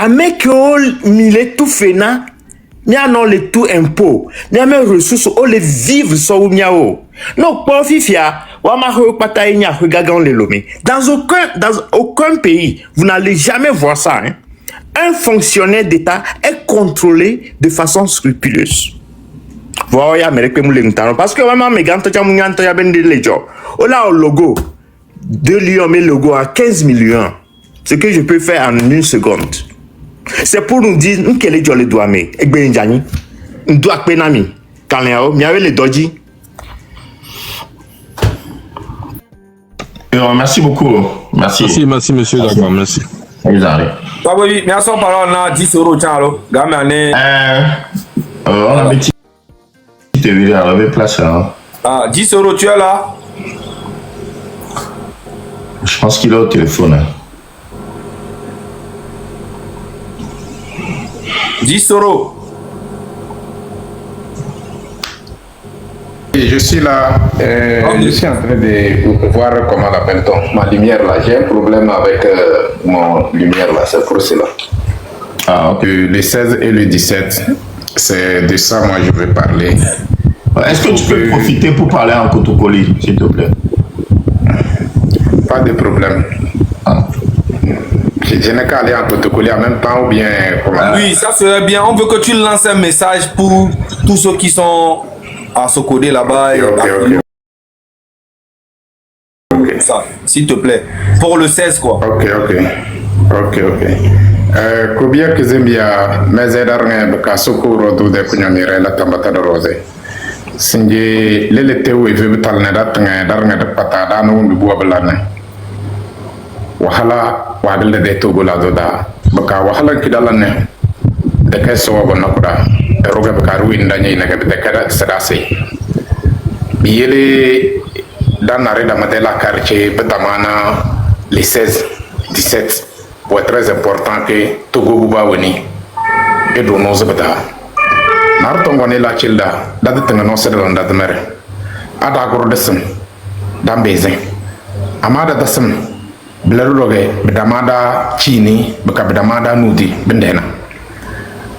Amekol mile tout fena. Mia non le tout impôt. Mia même ressources o les vivre so miao. Non pas fifia. Wa ma ho pataye nya gagan le lomé. Dans aucun pays, vous n'allez jamais voir ça hein. Un fonctionnaire d'État est contrôlé de façon scrupuleuse. Voilà, parce que vraiment, mes gants, on a un logo. 2 lions, mais logo à 15 millions. Ce que je peux faire en 1 seconde. C'est pour nous dire, nous, quel est le doigt, mais, et bien, Jani, nous doit penami. Quand il y a les doji. Merci beaucoup. Merci. Merci, monsieur Dagba, merci. Vous arrivez. Oui, merci à parole là, 10 euros, tiens, alors. Gamin, on a petit TV à la place. Hein. Ah, 10 euros, tu es là? Je pense qu'il est au téléphone. Hein. 10 euros. Je suis là, je suis en train de voir comment l'appelle-t-on, ma lumière là. J'ai un problème avec mon lumière là, c'est pour cela. Ah, ok. Le 16 et le 17, c'est de ça moi je veux parler. Est-ce que tu peux profiter pour parler en Kotokoli, s'il te plaît? Pas de problème. Ah. Je n'ai qu'à aller en Kotokoli en même temps ou bien comment? Oui, ça serait bien. On veut que tu lances un message pour tous ceux qui sont à se coder là-bas. Ok. Ça, s'il te plaît. Pour le 16, quoi. Ok. Combien que Zambia, mais aidarne baka sokoro do de kunyamire la tambata de rose. Singe lele tewo e vebu talne datanga darnga de patada no mi buablane. Wahala wadle de togo la doda. Baka wahala kidalane. De kay so wona kuda. Roga baka ruinda nyi naga de kada sadase. Biyele dans l'arrêt de la quartier, les 16, 17, pour être très important que Togo Bouba Weni et Dono Zebeda. Nartongone la Childa, Dadetenganon Sedan Dadmer, Adagor Desem, Dambezin, Amada Desem, Bleruroge, Bedamada Chini, Becabedamada Nudi, Bendena.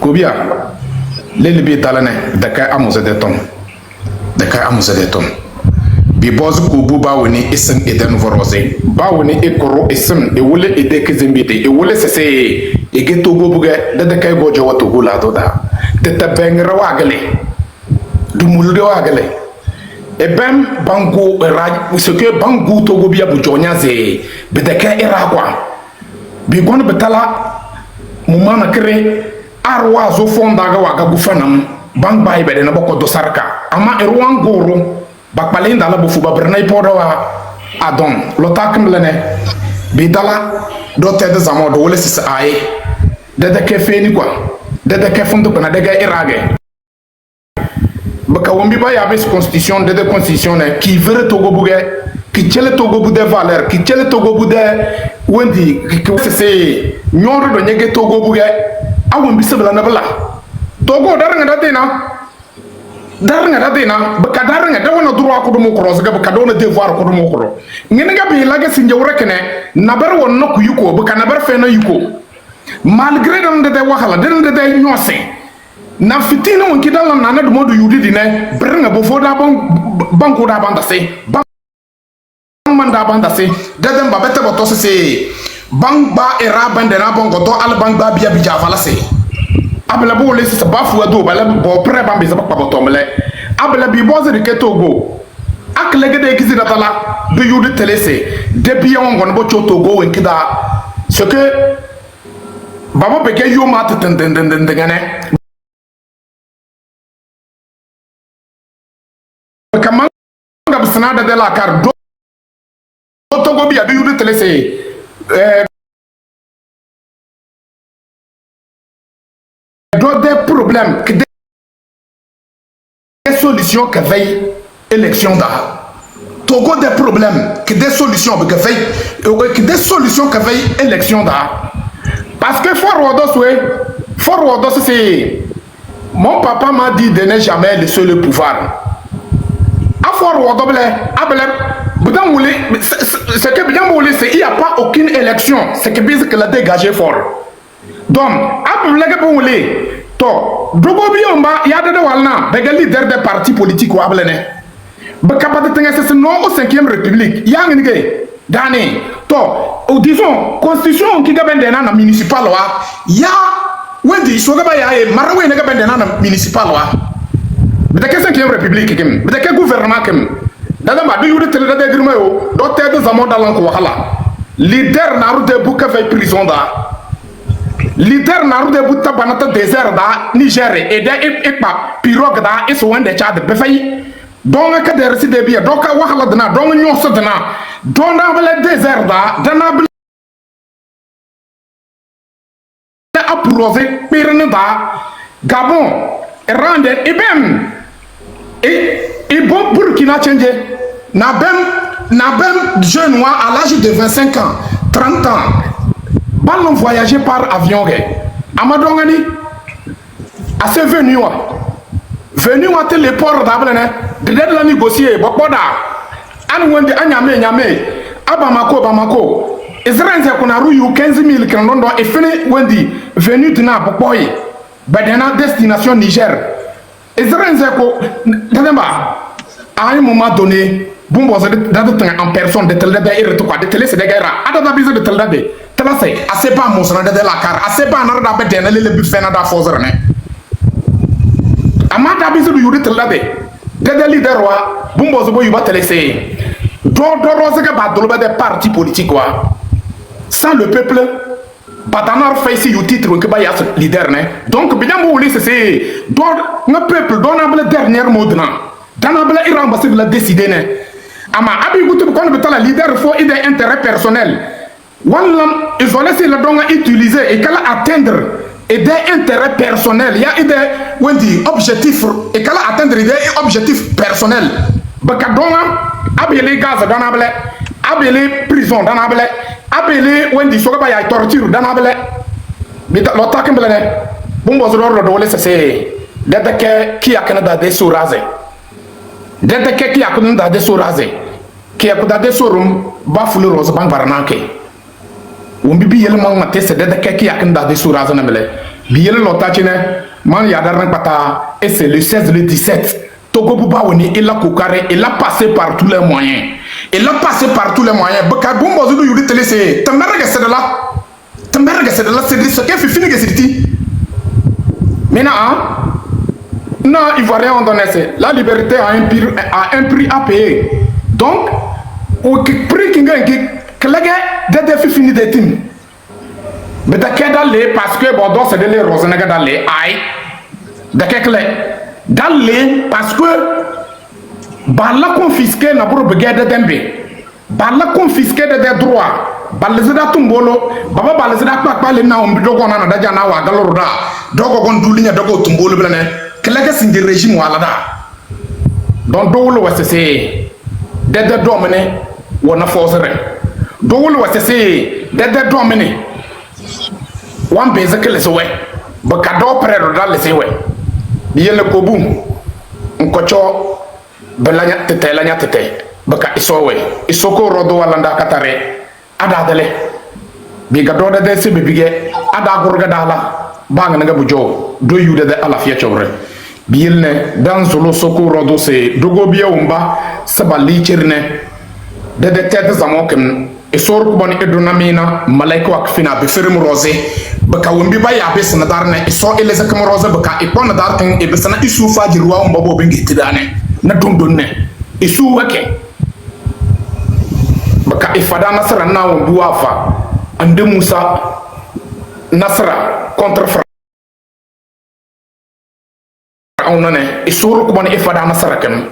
Kubia, Lelibi Talane, Deka Amuse de Tom, Deka Amuse de Tom. Bi boz ko bu ba woni isin idan vorose ba woni ikoro isin e wole ide kizimbi de e wole sese e geto go buga da kay go jowo to gula do da de ta bengra wagale du mulde wagale e bem bango raj ce que bango to go biya bu jonya ze be de kay ira kwa bi gon betala mu mana kre arwa zo fonda ga waga gu fanam bang bay be de na boko do sarka ama e ruwan goro bakpalin dala bu fuba bernay podawa adon lotakim lene bidala do tede zamo do wole sis ay de ke feni quoi de ke fondo bana de ga irage baka wombi ba ya bes constitution de constitution qui veut Togo buge qui chele Togo bu de valeur qui chele Togo bu de wendi qui c'est nyoro do nyege Togo buge awon bi sebla na bala Togo daranga dadena darnga dadena baka darnga da wona droit ko dum ko roga baka do na devoir ko dum ko ro ngene ga bi laga sinje wurekene nabar won no ku yuko baka nabar fe na yuko malgré dam de waxala de ñossé na fitina won ki dal na na dum do yudi dine brnga bo foda banko da bandase man da bandase dedem ba bete bo to se bang ba era bande na bongo to al bang ba biya bija falase abla bo le se ba fu ado bala bo pre bambe se ba botomle abla bi bo ze de Togo ak lege de kizi da tala do yudu telese depuis on gon bo Togo en kida ce que baba beke yo mat den ngane kamanga bisna da la kar do Togo bi adu yudu telese des problèmes, que des solutions que veille élection da. Togo des problèmes, que des solutions que veille élection da. Parce que Fort c'est mon papa m'a dit de ne jamais laisser le pouvoir. À Fort Rodo, ce que bien voulu c'est il n'y a pas aucune élection, c'est que bien que l'a dégagé fort. donc ablege bon wole to dogo bi omba ya de walna be leader des partis politiques wa ablene be capable de tenir non au 5e république ya ngi nge dani to ou disons constitution qui gaben na municipal wa ya wendi so gaba ya e marawe na gaben na municipal wa be de 5e république kem be de gouvernement kem dada ma do yude tele da de grima yo do te de zamo dalan ko wahala leader na rude buka fait prison da leader na rude buta banata désert da Niger et de e pa pirogue da e so wende Tchad be fay donc ka de reside bien donc wahala dana donc ñoso dana donc na bele désert da dana bele approver pirne da Gabon rende et même et bon Burkina change na ben jeune noir à l'âge de 25 ans 30 ans ballon voyager par avion amadongani assez venu à téléport d'Ablene de la négocier bokoda an wende anyame à Bamako Israël kuna ruyu 15 000 kanondo et fini wendi venu dina bokoy badena destination Niger Israël ko dadamba à un moment donné bon en personne de tel et quoi de télé c'est des guerres à da bise de tel tela c'est assez pas mon de la car assez pas na da bedena le but fena da fozere ne amata bise du yude tel de leader wa bon bo yuba télé c'est do rose que ba dolo des partis politiques quoi sans le peuple batanar fait ici au titre que ba ya leader ne donc bien mo woli c'est do le peuple donne le dernier mot dans la Iran va se la décider ne ama abi gutu ko ne la leader faut idée intérêt personnel one ils ont laissé le don utiliser et qu'elle atteindre et des intérêts personnels il y a idée wendi objectif et qu'elle atteindre des objectifs personnels baka dona abi les gaz dans abele abi les prison dans abele abi les wendi so ba ya torture dans abele bita lo takembele ne bumbo zo do wole c'est dede ke ki akana da de souraze dede ke ki akana da de souraze ki akada de sorum ba fulu rose bang baranake won bi yel ma mate se dede ke ki akana da de souraze na bele bi yel lo ta chine man ya dar pata et c'est le 16 le 17 Togo Bouba woni il a kokare il a passé par tous les moyens il a passé par tous les moyens baka bumbo zo do yuri télé c'est tamberga c'est de là c'est ce qui fait fini que c'est maintenant non, il va rien en donner. La liberté a un prix à payer. Donc, au prix qui gagne, que les gars, dès fini des teams. Mais d'accord d'aller parce que bon, donc c'est de les roses d'aller. Aïe, d'accord d'aller parce que bah la confisquer n'a pas besoin de dembe. Bah la confisquer des droits. Bah les aider à tumbolo. Bah les aider à pas les na on dogo na na daja na wa galoroda. Dogo gondulinya dogo tumbolo blane. Kelaga sindi régime wala da donc dowlo wasese dede domene wona fosere dowlo wasese dede domene wan beze kele so we ba kado prero dal se we yele ko bum nkocho belanya tete ba ka iso we isoko rodo wala nda katare ada dele bi gado de se be bige ada gorga dala bang nga bujo do yude de ala fiya chawre bielne dans solo soko rodo se dogo biya umba sabali chirne de tete zamokem e sor ko bon eduna mina malaika ak fina be ferem rosé baka wumbi ba ya bes na darne e so ele zakam rosé baka e pon dar kan e besana isu faji ruwa umba bo be ngitidane na dondonne isu wake baka e fada nasra na wumbi wafa ande musa nasra contre on est sur le comment il faut dans la sarakam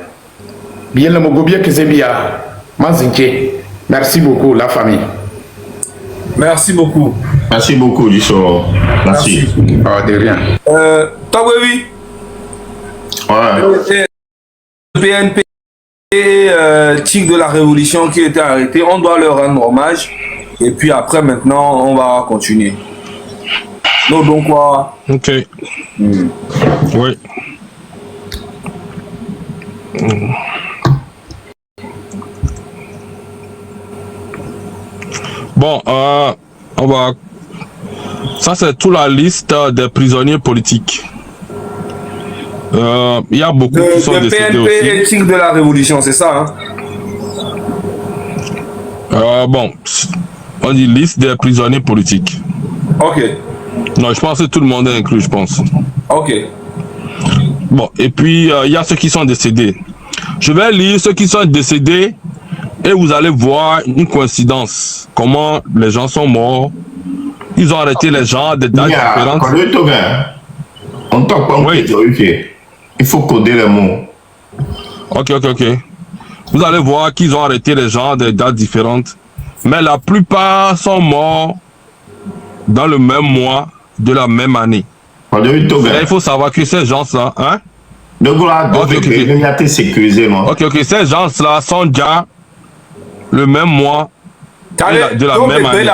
bien le mogobia que zembia manzinke merci beaucoup la famille merci beaucoup Diso merci ah de rien Togwevi ouais PNP et tic de la révolution qui était arrêté on doit leur rendre hommage et puis après maintenant on va continuer donc quoi ok oui. Bon, on va Ça, c'est toute la liste des prisonniers politiques. Il y a beaucoup qui sont décédés PNP aussi. éthique de la Révolution, c'est ça, hein? Bon, on dit liste des prisonniers politiques. Ok. Non, je pense que tout le monde est inclus, je pense. Ok. Bon, et puis, il y a ceux qui sont décédés. Je vais lire ceux qui sont décédés et vous allez voir une coïncidence. Comment les gens sont morts. Ils ont arrêté les gens des dates différentes. On t'a pas vérifié. Il faut coder les mots. Ok. Vous allez voir qu'ils ont arrêté les gens des dates différentes. Mais la plupart sont morts dans le même mois de la même année. Et il faut savoir que ces gens-là, hein? Ok, ces gens-là sont déjà le même mois de la même année.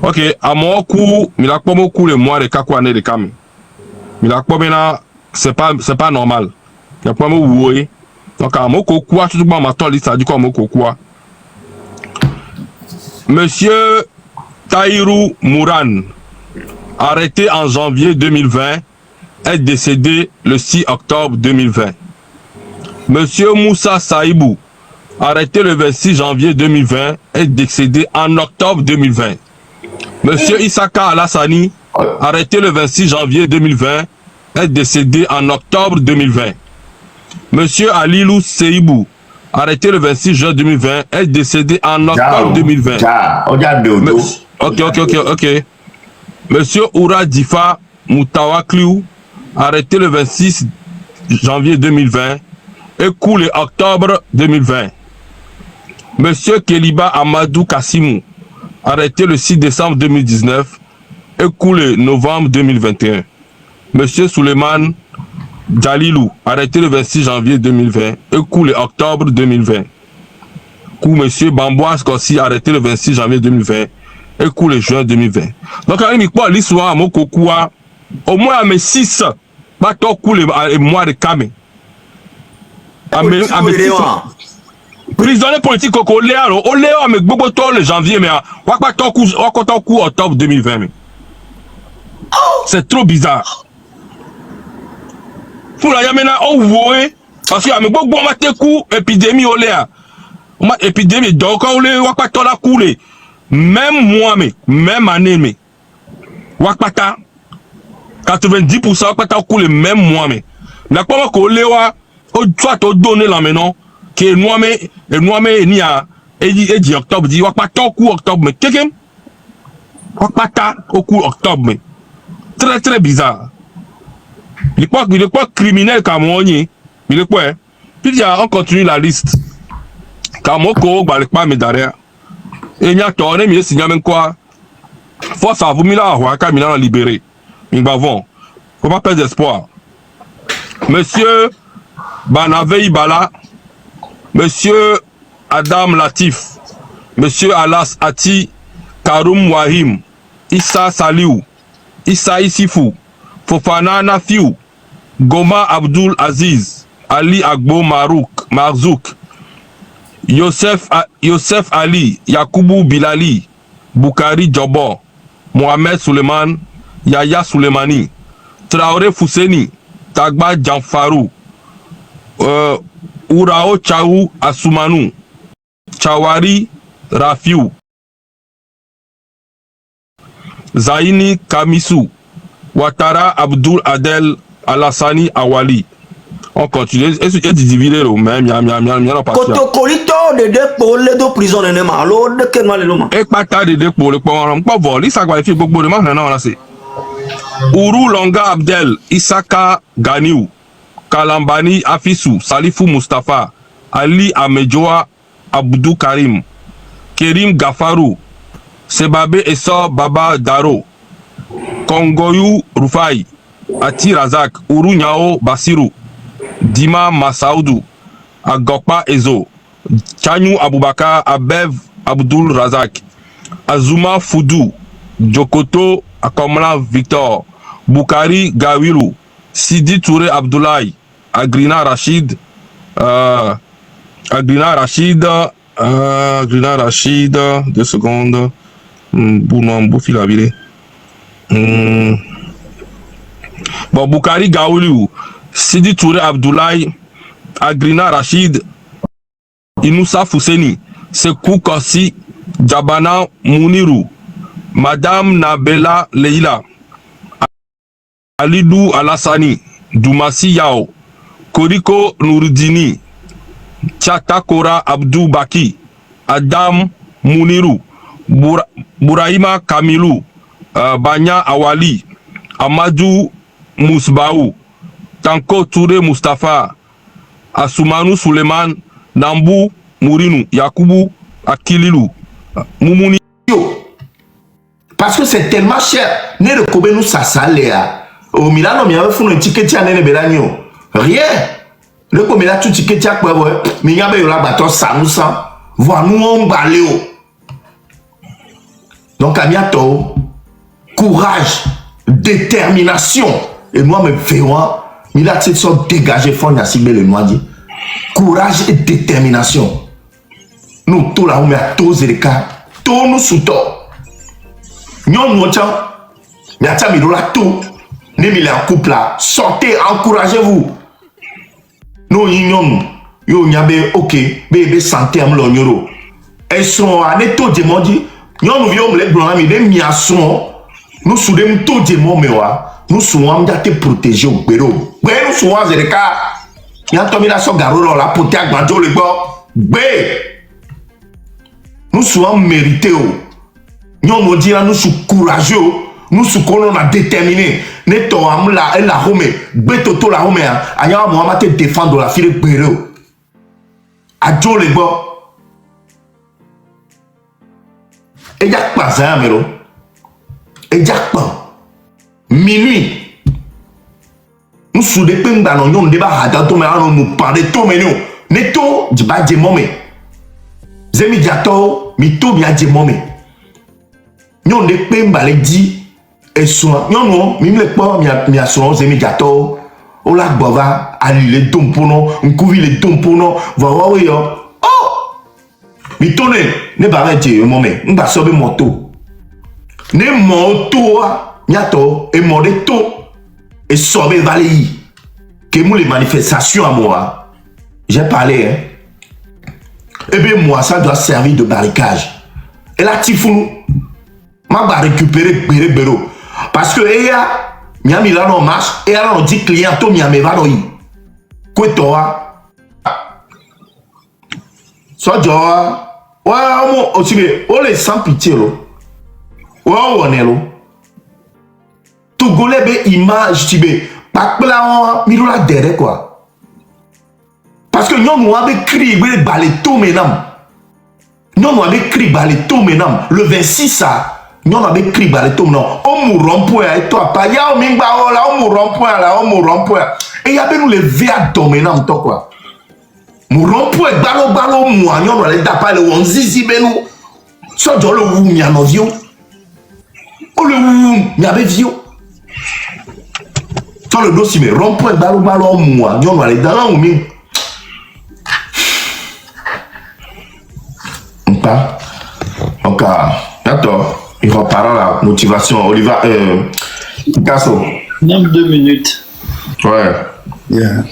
Ok, à mon coup, il a pas beaucoup le mois de Kakouane de Kami. Il a pas maintenant, c'est pas normal. Il a pas beaucoup, donc à mon coup, tout le monde m'attend liste a dit quoi mon coup. Monsieur Taïrou Mouran, arrêté en janvier 2020, est décédé le 6 octobre 2020. Monsieur Moussa Saïbou, arrêté le 26 janvier 2020, est décédé en octobre 2020. Monsieur Isaka Alassani, arrêté le 26 janvier 2020, est décédé en octobre 2020. Monsieur Alilou Seibou, arrêté le 26 juin 2020, est décédé en octobre 2020. Ok. Monsieur Oura Difa Moutawakliou, arrêté le 26 janvier 2020, et coulé octobre 2020. Monsieur Keliba Amadou Kassimou, arrêté le 6 décembre 2019, et coulé novembre 2021. Monsieur Suleiman Djalilou, arrêté le 26 janvier 2020, et coulé octobre 2020. Monsieur Bamboas Kossi, arrêté le 26 janvier 2020, et coulé juin 2020. Donc, à l'histoire, l'histoire, au moins à mes 6, pas tout coulé et mois de Kame. À mes 6. Prisonnier politique au Léo, mais beaucoup de janvier, mais on va pas coup octobre 2020. C'est trop bizarre. Pour la yamena, on voit, parce qu'il y a beaucoup de coup épidémie au Léo. Épidémie, donc on va pas la couler. Même moi, même année, mais. Wakpata, 90% wakpata couler même moi, mais. La quoi qu'on Léo, soit au donner là maintenant. Que nous ni à et octobre dit pas coup octobre mais quelqu'un pas au coup octobre mais très bizarre. Il est quoi criminel comme on y il est quoi puis on continue la liste Kamoko pas mais derrière et il y a tourné mais signé même quoi force à vous mila wa Kamila libéré il va bon faut pas perdre espoir. Monsieur Banavei Bala, Monsieur Adam Latif, Monsieur Alas Ati, Karoum Wahim, Issa Saliou, Issa Isifou, Fofana Nafiou, Goma Abdul Aziz, Ali Agbo Marzouk, Yosef Ali, Yakoubou Bilali, Boukari Djobo, Mohamed Suleiman, Yaya Souleimani, Traoré Fousseni, Tagba Djanfarou, Urao Chaou Asumanu, Chawari Rafiou, Zaini Kamisu, Ouattara Abdul Adel Alassani Awali. On continue. Est-ce que tu divises le même? Kotokolito de deux pour les deux prisonniers malo de quel mal le et pas de deux pour le point. Pas voler, ça va faire beaucoup de mal. Non, là c'est. Ourou Longa Abdel, Isaka Ganiou, Kalambani Afisou, Salifou Mustafa, Ali Amedjoa Abdou Karim, Kerim Gafarou, Sebabe Essor Baba Daro, Kongoyou Rufai, Ati Razak, Ourou Nyao Basirou, Dima Masaoudou, Agokpa Ezo, Chanyou Aboubakar Abev Abdul Razak, Azuma Foudou, Jokoto Akomla Victor, Boukari Gawirou, Sidi Touré Abdoulaye, Agrina Rachid, Agrina Rachid, 2 secondes, Bounouambou Filabile. Bon, Boukari Gaoulou, Sidi Touré Abdoulaye, Agrina Rachid, Inoussa Fousseni, Sekou Kossi, Djabana Mounirou, Madame Nabela Leila, Alidou Alassani, Doumassi Yao, Koriko Nouridini, Tchata Kora Abdou Baki, Adam Mounirou, Bouraïma Kamilou, Banya Awali, Amadou Mousbaou, Tanko Touré Mustafa, Assoumanu Suleiman, Nambou Mourinou, Yakoubou Akililou, Moumouni. Parce que c'est tellement cher. Ne le Kobe nous ça salaire. Au Milan, on a fait un ticket à Nene Belanio. Rien. Le Kobe là, tout ticket à quoi, ouais. Mais il y a un bâton, ça nous sent. Voir nous, on baléo. Donc, à bientôt. Courage, détermination. Et moi, me verrons. Il a cette sorte dégagé fond à Sibé le Noisier. Courage et détermination. Nous, tout là, on met à tous les cas. Tous nous sous tort. Nous, nous, mais à Tamido là, tout. Nous, il est en couple là. Sortez, encouragez-vous. Nous, nous, nous, ok, bébé, santé, à l'on. Elles sont à l'état de mon dit. Nous, nous, nous, les blancs, nous, nous, soudons tout de mon mémoire. Nous sommes d'aller protéger au bureau. Nous sommes dans le cas. Il y a un tombé là sur Garou là pour te agrandir le bord. Nous sommes mérités. Nous nous disons nous sommes courageux. Nous sommes déterminés. Nous sommes là et la home. Betoto la home. Anya Mohamed te défendre la fille de bureau. Adjo le bord. Et y a pas ça méro. Et y a pas. Minuit, nous sommes des pins dans nos débats à tout mais nous parler tout mais nous neto du bas de momé zemi diato mi to bien de momé nous des pins balé dit et soit nous mi le pas mi assurant zemi diato o la bova ali le dompono nkuvi le dompono va oui oh mi tourne ne ba de momé on va sauver moto ne moto Niato et Modeto et Sobe Valei. Que moi les manifestations à moi, j'ai parlé, hein. Eh bien moi ça doit servir de barricage. Et là Tifou, m'a va récupérer Béro. Parce que il y a Miami là non marche et là on dit client to Miami va no yi. Quoi toi? Soit Joa, ouais on aussi on les sans pitié lo. Ouais on est lo. Togolais be image tibé pas que là on miro la derrière quoi parce que nous avons crié be balé tout maintenant nous avons crié balé tout maintenant le 26 ça nous avons crié balé tout maintenant on mourra point et toi pas ya on mingba là on mourra point là on mourra point et y a ben nous les vers dominant toi quoi mourra point balo moi nous allons taper le on zizi ben nous so jo le wu mi anovio o le wu mi ave vio sur le dossier mais rond-point balo moi nous allons dans là où mi pas donc attends il va parler la motivation Oliver Picasso même 2 minutes ouais yeah.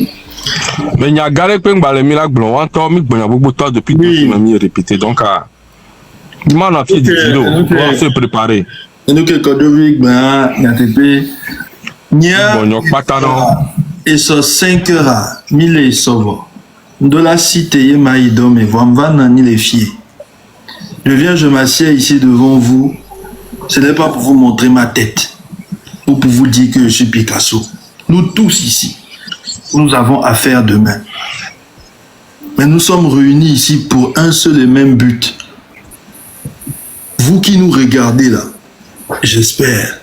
Mais il y a garé que le milac blanc encore mi bon beaucoup de temps depuis que tu m'as répété donc il m'a fait du kilo on s'est préparé nous que Kodovic ben n'atépé nia et so 5 heures 1000 sovo de la cité maïdo mais vamva nani les fiers je viens je m'assieds ici devant vous ce n'est pas pour vous montrer ma tête ou pour vous dire que je suis Picasso nous tous ici nous avons affaire demain mais nous sommes réunis ici pour un seul et même but vous qui nous regardez là j'espère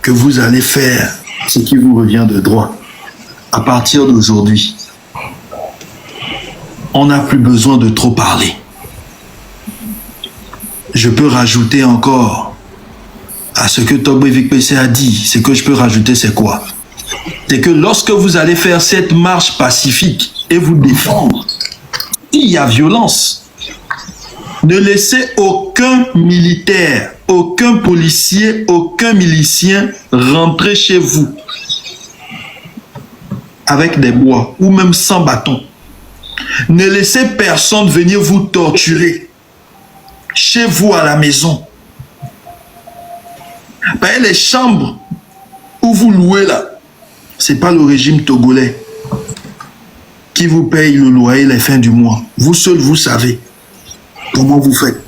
que vous allez faire ce qui vous revient de droit. À partir d'aujourd'hui, on n'a plus besoin de trop parler. Je peux rajouter encore à ce que Togbe Vikpese a dit. Ce que je peux rajouter, c'est quoi? C'est que lorsque vous allez faire cette marche pacifique et vous défendre, il y a violence. Ne laissez aucun militaire, aucun policier, aucun milicien rentrer chez vous avec des bois ou même sans bâton. Ne laissez personne venir vous torturer chez vous à la maison. Ben, les chambres où vous louez là, c'est pas le régime togolais qui vous paye le loyer les fins du mois. Vous seul, vous savez comment vous faites.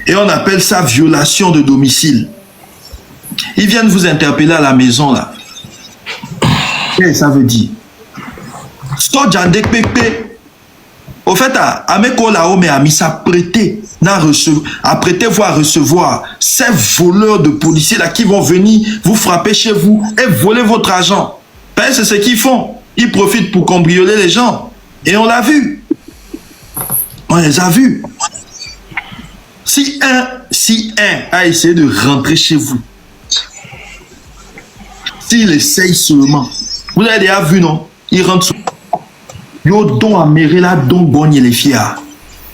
Et on appelle ça violation de domicile. Ils viennent vous interpeller à la maison là. Qu'est-ce que ça veut dire? Au fait, à mes collègues, mais à mis ça prêter, voire recevoir ces voleurs de policiers là qui vont venir vous frapper chez vous et voler votre argent. Ben, c'est ce qu'ils font. Ils profitent pour cambrioler les gens. Et on l'a vu. On les a vus. Si un a essayé de rentrer chez vous, s'il essaye seulement, vous avez déjà vu, non? Il rentre. Yo don a méré là, don bogne les fiers.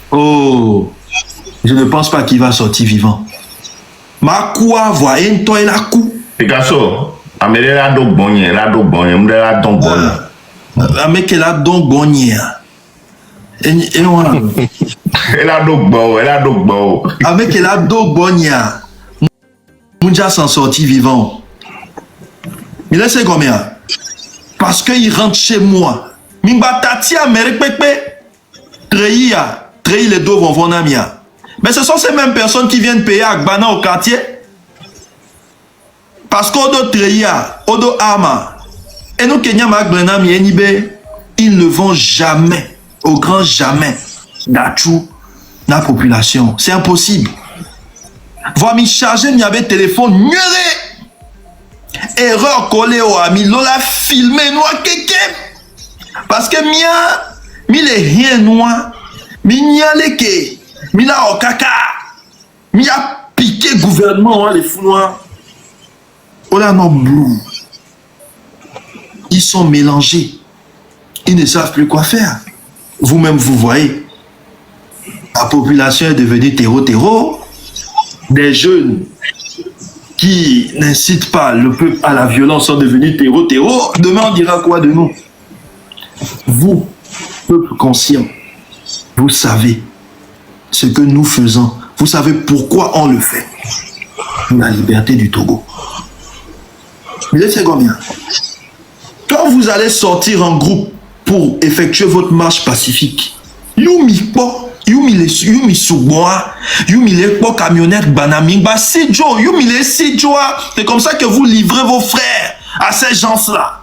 Oh, je ne pense pas qu'il va sortir vivant. Ma quoi, voyez, toi et la coup. Picasso, a méré là, don bogne, m'de là, don bogne. La mec est là, don bogne. Et voilà. Elle a donc beau. Avec elle a donc bonnia. Mounja s'en sorti vivant. Mais là c'est combien? Parce qu'il rentre chez moi. Mimba tatia mérite Treyi les deux vont venir. Mais ce sont ces mêmes personnes qui viennent payer à Gbana au quartier. Parce qu'Odo Treya, Odo Ama, et nous Kenya Magbana Mienibe, ils ne vont jamais, au grand jamais, d'achou la population. C'est impossible. Voir m'y charger, m'y avait téléphone, muré. Erreur collée au ami, l'ola filmé, noir kéké. Parce que mi les rien noir, mi nya leke, mi la au caca, mi a piqué gouvernement, les fous noirs. Ola non blue. Ils sont mélangés. Ils ne savent plus quoi faire. Vous-même, vous voyez. La population est devenue terreau. Des jeunes qui n'incitent pas le peuple à la violence sont devenus terreau. Demain, on dira quoi de nous? Vous, peuple conscient, vous savez ce que nous faisons. Vous savez pourquoi on le fait. La liberté du Togo. Mais c'est combien? Quand vous allez sortir en groupe pour effectuer votre marche pacifique, yumi suboa, yumi les camionnette banamingba, c'est comme ça que vous livrez vos frères à ces gens-là.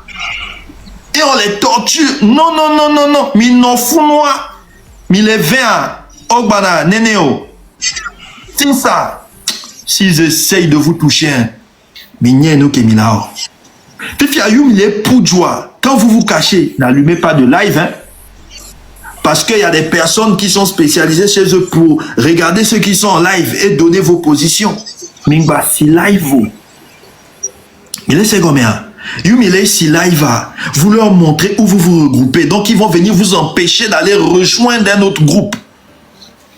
Et on les torture. Non. Mi non founois. Mi les vins. Ogbana, nénéo. C'est ça. S'ils essayent de vous toucher, mi n'y nous qui mi là. Fifia yumi les poudjois. Quand vous vous cachez, n'allumez pas de live, hein. Parce qu'il y a des personnes qui sont spécialisées chez eux pour regarder ceux qui sont en live et donner vos positions. Mingba, si live vous. Mais laissez combien? Yumile, si live va, vous leur montrez où vous vous regroupez. Donc ils vont venir vous empêcher d'aller rejoindre un autre groupe.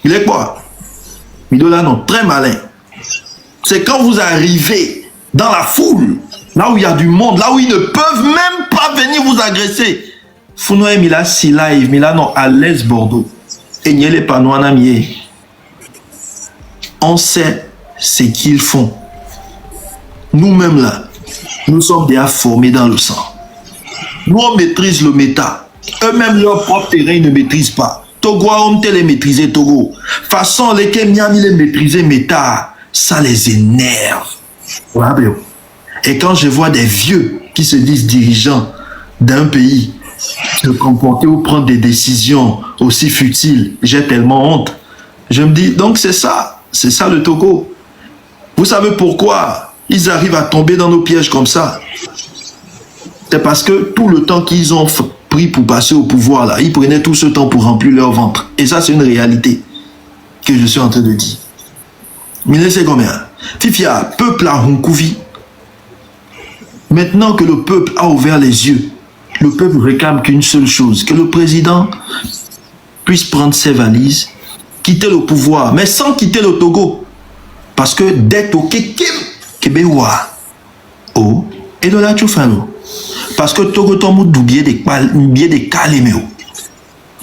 Il est quoi? Midola, non, très malin. C'est quand vous arrivez dans la foule, là où il y a du monde, là où ils ne peuvent même pas venir vous agresser. Founoé Mila si live, Mila non à l'aise Bordeaux. Et n'y a les panneaux en amier. On sait ce qu'ils font. Nous-mêmes là, nous sommes déjà formés dans le sang. Nous on maîtrise le méta. Eux-mêmes leur propre terrain ils ne maîtrisent pas. Togo on te les maîtriser Togo. Façon les Kenyans les maîtriser méta, ça les énerve. Et quand je vois des vieux qui se disent dirigeants d'un pays se comporter ou prendre des décisions aussi futiles, j'ai tellement honte. Je me dis, donc c'est ça le Togo. Vous savez pourquoi ils arrivent à tomber dans nos pièges comme ça? C'est parce que tout le temps qu'ils ont pris pour passer au pouvoir, là, ils prenaient tout ce temps pour remplir leur ventre. Et ça, c'est une réalité que je suis en train de dire. Mais c'est combien? Fifia, peuple à Hunkouvi. Maintenant que le peuple a ouvert les yeux, le peuple réclame qu'une seule chose, que le président puisse prendre ses valises quitter le pouvoir, mais sans quitter le Togo. Parce que dès Togo, Kebewa, oh, et de là, tu fais l'eau. Parce que Togo, tu as oublié des caléméos.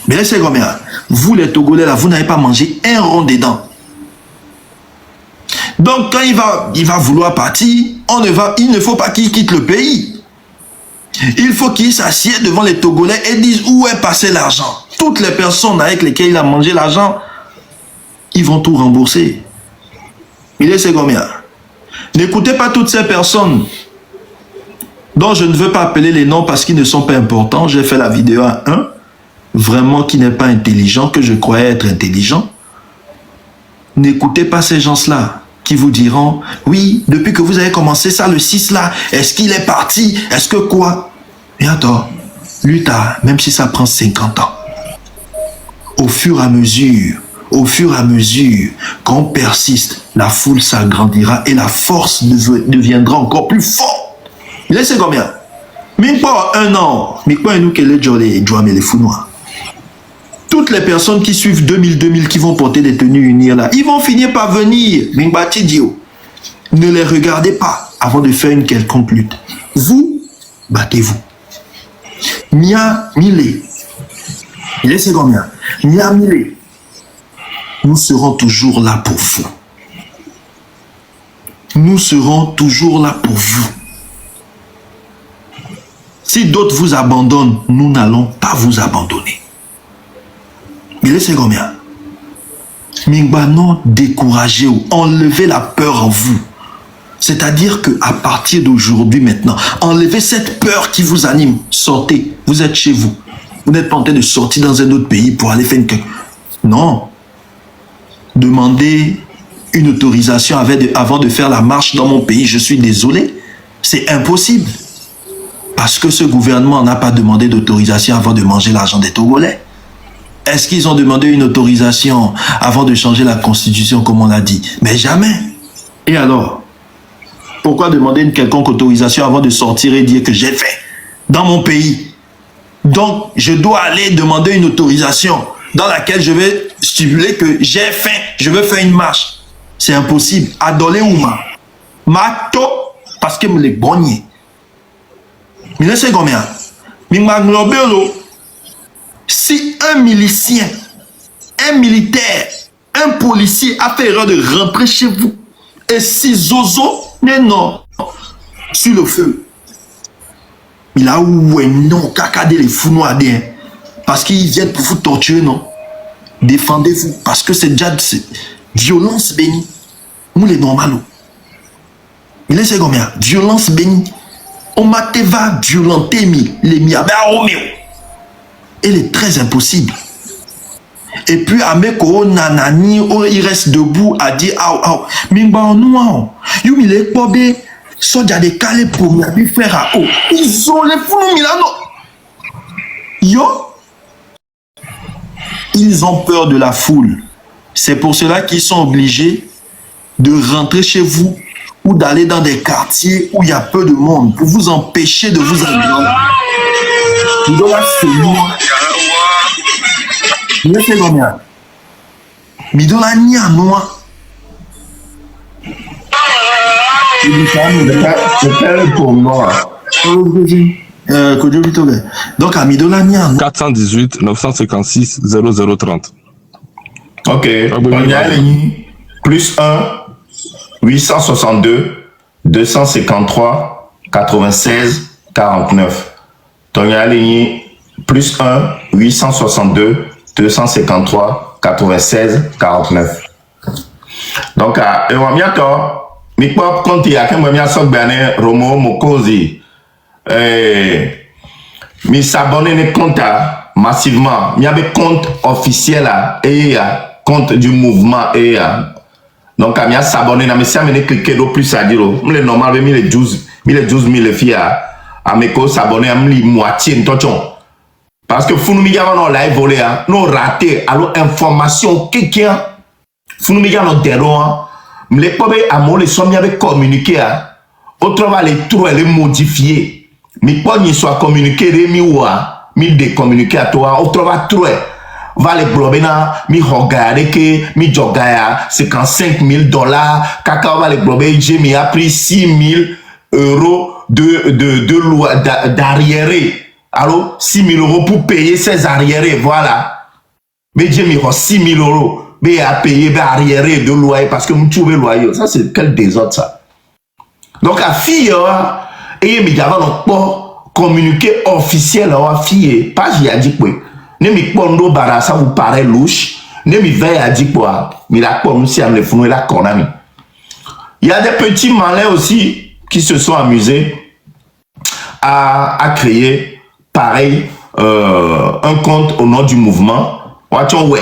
Mais laissez combien? Vous, les Togolais, là, vous n'avez pas mangé un rond dedans. Donc, quand il va vouloir partir, il ne faut pas qu'il quitte le pays. Il faut qu'il s'assied devant les Togolais et dise où est passé l'argent. Toutes les personnes avec lesquelles il a mangé l'argent, ils vont tout rembourser. Il est combien? N'écoutez pas toutes ces personnes dont je ne veux pas appeler les noms parce qu'ils ne sont pas importants. J'ai fait la vidéo à un, vraiment qui n'est pas intelligent, que je croyais être intelligent. N'écoutez pas ces gens-là qui vous diront, oui, depuis que vous avez commencé ça, le 6 là, est-ce qu'il est parti? Est-ce que quoi? Et attends, lui, même si ça prend 50 ans, au fur et à mesure qu'on persiste, la foule s'agrandira et la force deviendra encore plus forte. Il est combien? Même pas un an, mais pas nous que les fous noirs. Toutes les personnes qui suivent 2000 qui vont porter des tenues unies là, ils vont finir par venir. Ne les regardez pas avant de faire une quelconque lutte. Vous, battez-vous. Mia Milé. Il est combien? Mia Milé. Nous serons toujours là pour vous. Nous serons toujours là pour vous. Si d'autres vous abandonnent, nous n'allons pas vous abandonner. Il est combien? Mingbanon, découragez ou enlevez la peur en vous. C'est-à-dire qu'à partir d'aujourd'hui maintenant, enlevez cette peur qui vous anime. Sortez, vous êtes chez vous. Vous n'êtes pas en train de sortir dans un autre pays pour aller faire une... Non. Demandez une autorisation avant de faire la marche dans mon pays. Je suis désolé. C'est impossible. Parce que ce gouvernement n'a pas demandé d'autorisation avant de manger l'argent des Togolais. Est-ce qu'ils ont demandé une autorisation avant de changer la constitution comme on l'a dit? Mais jamais. Et alors? Pourquoi demander une quelconque autorisation avant de sortir et dire que j'ai fait dans mon pays? Donc, je dois aller demander une autorisation dans laquelle je vais stipuler que j'ai faim, je veux faire une marche. C'est impossible. Adolé Ouma. Mato, parce que me les bonniers. Mais là, c'est combien? Si un milicien, un militaire, un policier a fait erreur de rentrer chez vous, et si Zozo n'est non sur le feu, il a oué non, cacadé les fous noirs, parce qu'ils viennent pour vous torturer, non? Défendez-vous, parce que c'est déjà violence bénie. Nous les normaux. Il est combien? Violence bénie. On m'a va violenter les miabé à Roméo. Elle est très impossible. Et puis, Ameko Nanani, il reste debout à dire ah, Mimba noir. Yumi les pobé, soja de calé pour me faire à eau. Ils ont les fous Milano. Yo. Ils ont peur de la foule. C'est pour cela qu'ils sont obligés de rentrer chez vous ou d'aller dans des quartiers où il y a peu de monde pour vous empêcher de vous agrandir. Je sais combien. Midola nia noa. C'est pour moi. Donc à Midola nia 418 956 0030. Ok. On y a plus 1 862 253 96 49. Ton y a plus 1 862 253 96 49. Donc à mi pop konti ya kemwe mi asok bane Romo Mokozi mi s'abonner ne compte massivement mi avait compte officiel là et compte du mouvement et donc mi a s'abonner na mi si amene cliquer do plus à dire le normal mi les 12 000 filles à me ko s'abonner à mi moitié ntochon parce que funu mi ya no live volé no raté alors information quelqu'un funu mi ya no dero les pauvres amours les sommes avec communiqué autrement les trous les modifier mais pas ni soit communiqué mi ou mi décommuniquer à toi autrement trou va les glober mi regarder que mi jogaya $55,000 kaka va les glober j'ai a pris 6,000 € de loi d'arriéré. Alors 6,000 € pour payer ses arriérés, voilà. Mais j'ai mis 6,000 €. Mais à payer arriéré de loyer parce que vous trouvez loyer. Ça, c'est quel désordre ça. Donc, à fille, et mais j'avais pas communiqué officiel à fille. Pas j'y a dit quoi. Ne mi pondo bara ça vous paraît louche. Ne mi veille à dire quoi. Mais la quoi, nous si on les fout la conami. Il y a des petits malins aussi qui se sont amusés à créer pareil un compte au nom du mouvement. Ouais,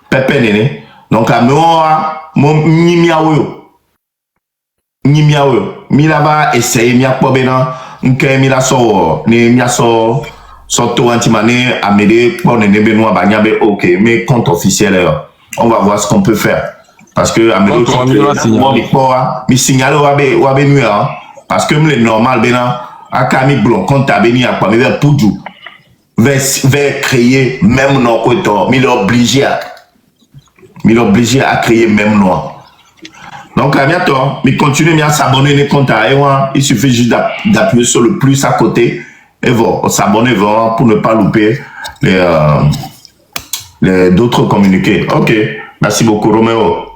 Pepe Nene. Donc, à moi, ni miaouyo. Mi là-bas, essayer, mi a pas bénin. M'ke mi la so, ne mi a so, to antimane, à m'aider, pour ne benoît, bagnabe, ok. Mais compte officiel, on va voir ce qu'on peut faire. Parce que, à m'aider, mi signale, wabe nuit, parce que m'le normal, bénin, à kami blon, compte à béni, à quoi, mais vers poudou. Vers créer même non quoi mais l'obligé à créer même non. Donc à bientôt, mais continuez à s'abonner les comptes à Ewa, il suffit juste d'appuyer sur le plus à côté et voilà, s'abonner pour ne pas louper les d'autres communiqués. Ok, merci beaucoup Roméo.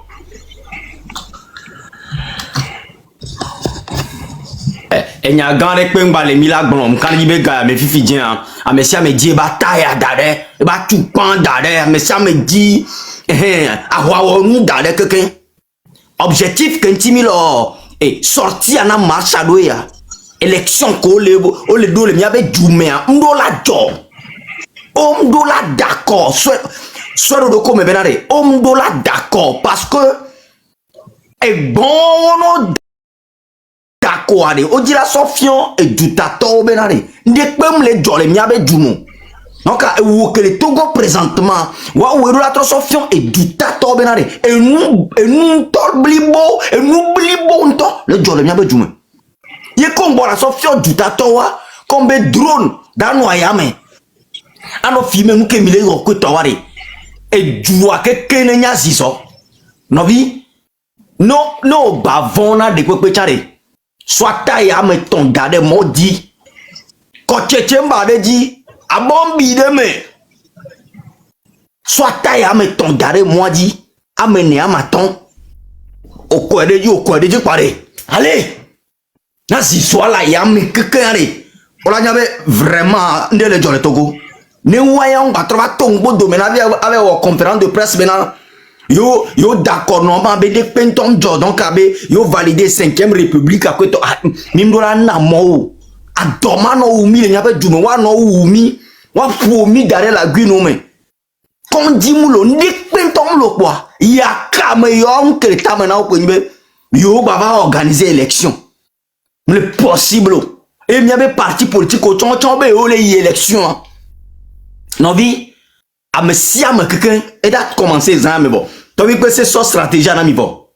Et n'y a gagné que les milagres quand il me gagne mes filles bien à mes me dit bataille d'arrêt bah tout pan d'arrêt mais ça me dit à voir nous d'arrêt quelqu'un objectif qu'un timilo et sorti à la marche à doya élection qu'on le dos le mien avec Djoumea on doit la job on doit la d'accord soit le doco me benare on doit la d'accord parce que est bon d'accord allez on dit la sofion et du tato benare ndek pem le jole mi abe djumo donc où que le Togo présentement wa où la sofion et du tato benare et nous tol blibo et nous blibo nto le jole mi abe djumo ye kombo la sofion du tato wa kombe drone dans wayame ano filmer nous ke mi le ko tawari et djua ke kenenya ziso no vi no bavona de pepe chare soit taille à me ton garde maudit quand tu de dit à bon bide me soit taille à me ton garde maudit amener à maton au quoi de Dieu pareil allez na si soit là ya me quelqu'un on l'a vraiment de le John Togo ne voyons pas trouver tombeau domaine avec une conférence de presse maintenant. Yo d'accord normalement be de penton jo donc abe yo validé 5e république à côté mimdola na mo adoma no umi le nyabe djume wa no umi wa fomi derrière la guino me kon di mu lo ndi penton lo quoi ya kame yo on que ta maintenant ko nbe yo baba organiser élection le possible et nyabe parti politique au chonbe yo les élection non vi a monsieur quelqu'un et date commencer ça mais bon tu vois que c'est sa stratégie à mi-bon.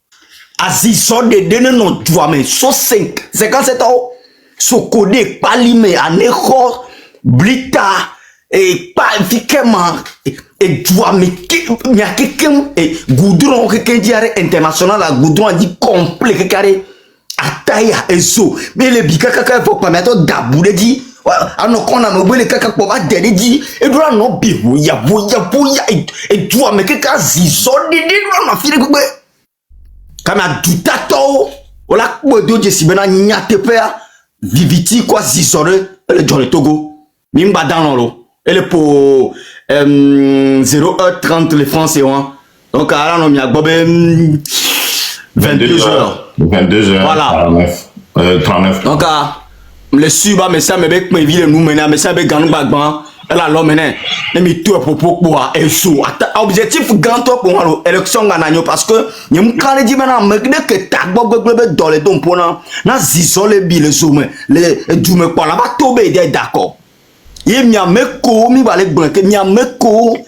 Aziz sort de donner non toi mais so 57 ans so codé pas limé à ného blita et pas efficacement et toi mais il y a quelqu'un et goudron quelqu'un diarrhée international à goudron dit complet que carré ataya et so mais le bika kaka faut pas mettre d'abou dit ano kona mobile kaka kwa ba dede di edura no bi ya et toi mais kaka zizo di no file gbe kama dutato ola bodo je sibena nyate pea viviti kwa zizore le John Togo mimba dans l'eau et le pour 0h30 les francs CFA donc là on mi a gbobe 22h voilà 39 donc le suba mais ça me bec me ville nous mener mais ça bec ganou bagban elle a l'homme né mi tout propos pour et sous objectif grand toi pour élection ganagno parce que nyem kan di maintenant me que ta gbogbo dans les don pour na zisole bi le zoom le du me quoi là ba tobe d'accord ye mi ameko mi ba le gbon que mi ameko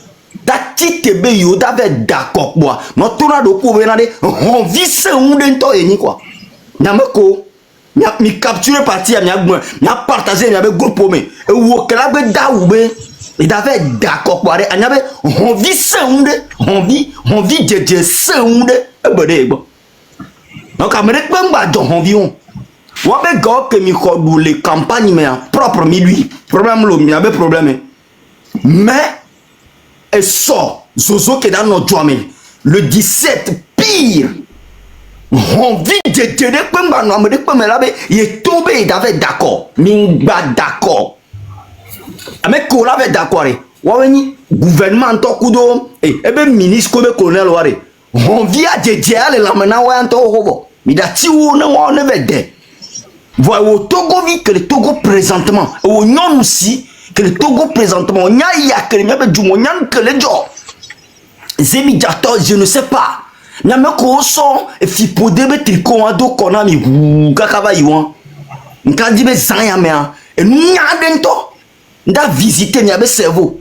dati tebe yo d'avait d'accord quoi no tourna do ko be na de on vit se un de to eni quoi nyameko mi capturer parti mi a partagé mi avec groupe mais et wo kala be da ou be il avait d'accord quoi il y avait envie sound envie de sound donc Amérique même pas dans envie on be go que mi ko les campagnes mais propre mi lui problème lo mi avait problème mais et sort zozo qui dans notre joie le 17 pire envie de dire que bah non mais comme là il est tombé il avait d'accord mi ba d'accord avec ko là d'accord wawani gouvernement to kudo ben ministre ko be colonel ware envie à dire aller là maintenant wa to hobo mi da ti wo na wa ne vede voilà au Togo vit que le Togo présentement au non aussi que le Togo présentement on y a que le du monyan que les gens zémidator je ne sais pas nyame ko so e fi podé be tricot ado kona mi kakaba yiwan nka di be zanya me a e nya dento nda visiter nya be cerveau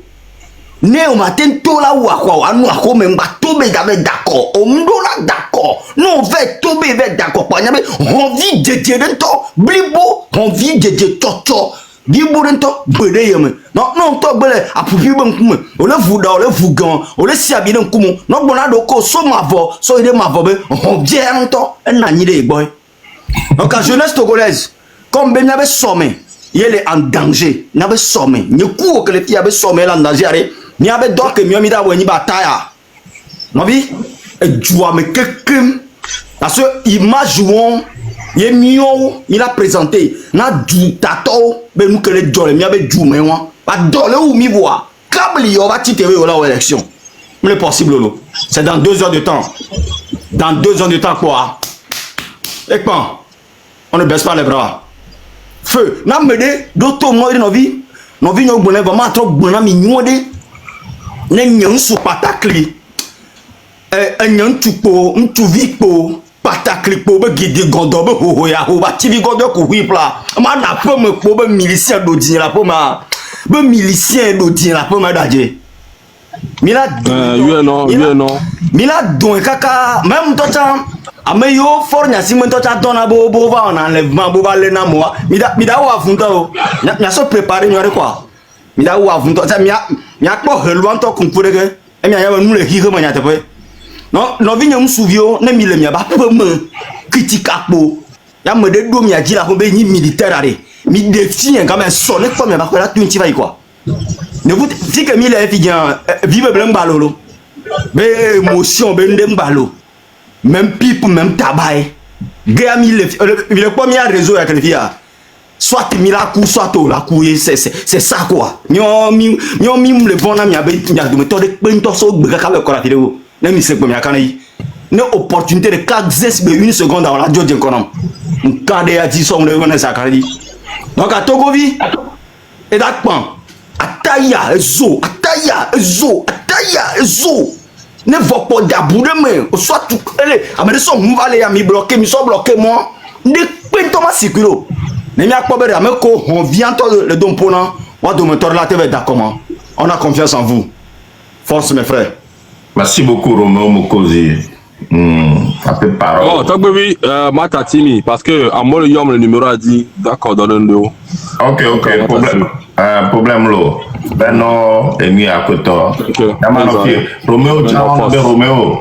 ne o matin to la wa kwa anu ako me ngba to be da be d'accord o mdo la d'accord non ve to be d'accord pa nya be envie de dento blibo envie de toto bibo dento bede yeme non to bele apupi be nkume o le vuda o le vugan o le siabi de nkumu no gbona do ko so mavo so ide mavo be envie dento na nyi de boy donc la jeunesse togolaise comme ben avait sommé il est en danger n'avait sommé ne coup que les filles avaient sommé là en danger ni avait donc mi mi da woni bataya no bi e joua me quelqu'un parce que image won ye mion il a présenté na du tato be nous que les jolé mi avait djou me won ba dole ou mi voix câble yo va tité we la élection mais possible lo c'est dans 2 heures de temps dans 2 heures de temps quoi et quand on ne baisse pas les bras feu na mede doto mo ri no vi no gbona vraiment trop gbona mi nyode ne nyan su patakli nyan tupo ntuvi po patakli po be gidi gondo be ho ya ho ba tivi gondo ko hui pla ma na po me po be milicien do din la po ma be milicien do din la po ma daje mila non mila don kaka même to cha ameyo fornya simen to cha dona bo va en enlèvement bo va le na mo mi da wa funta o nya so préparer nyore quoi mi da wa funta cha mi akpo helwan to kun purege e mi aya nu le hi ma nya te pe no vi nyam suvio na mi le mi ba pe me critique akpo ya me de do mi aji la ko be ni militaire are mi défie quand même so le ko mi ba ko la 20 va quoi ne vous si que mi le fi bien vive blanc balolo be émotion be ndem balo même pipe même tabac gars mi le premier réseau avec les filles soit mi la coup soit la coup c'est ça quoi mi le bon ami avec de méthode pento so gbe ka be ko la vidéo na mi se ko mi akana yi ne opportunité de 1 seconde dans la radio konam quand des a dit son le on ça kali donc à Togovi et dakpan ataya ezo ne va pas d'abouder mais soit tout allez amène son on va aller à mi bloquer mi so bloquer moi ne pento ma sikuro ne mi akpo be ame ko on vient le don pona wa do mentor la tv d'accord on a confiance en vous force mes frères. Merci beaucoup Roméo Mokozi. Un peu de parole. Oh, tant que oui, Matatimi, parce que à moi le numéro a dit d'accord dans le dos. Ok, problème là. Ben non, et mi à côté. Roméo, Roméo.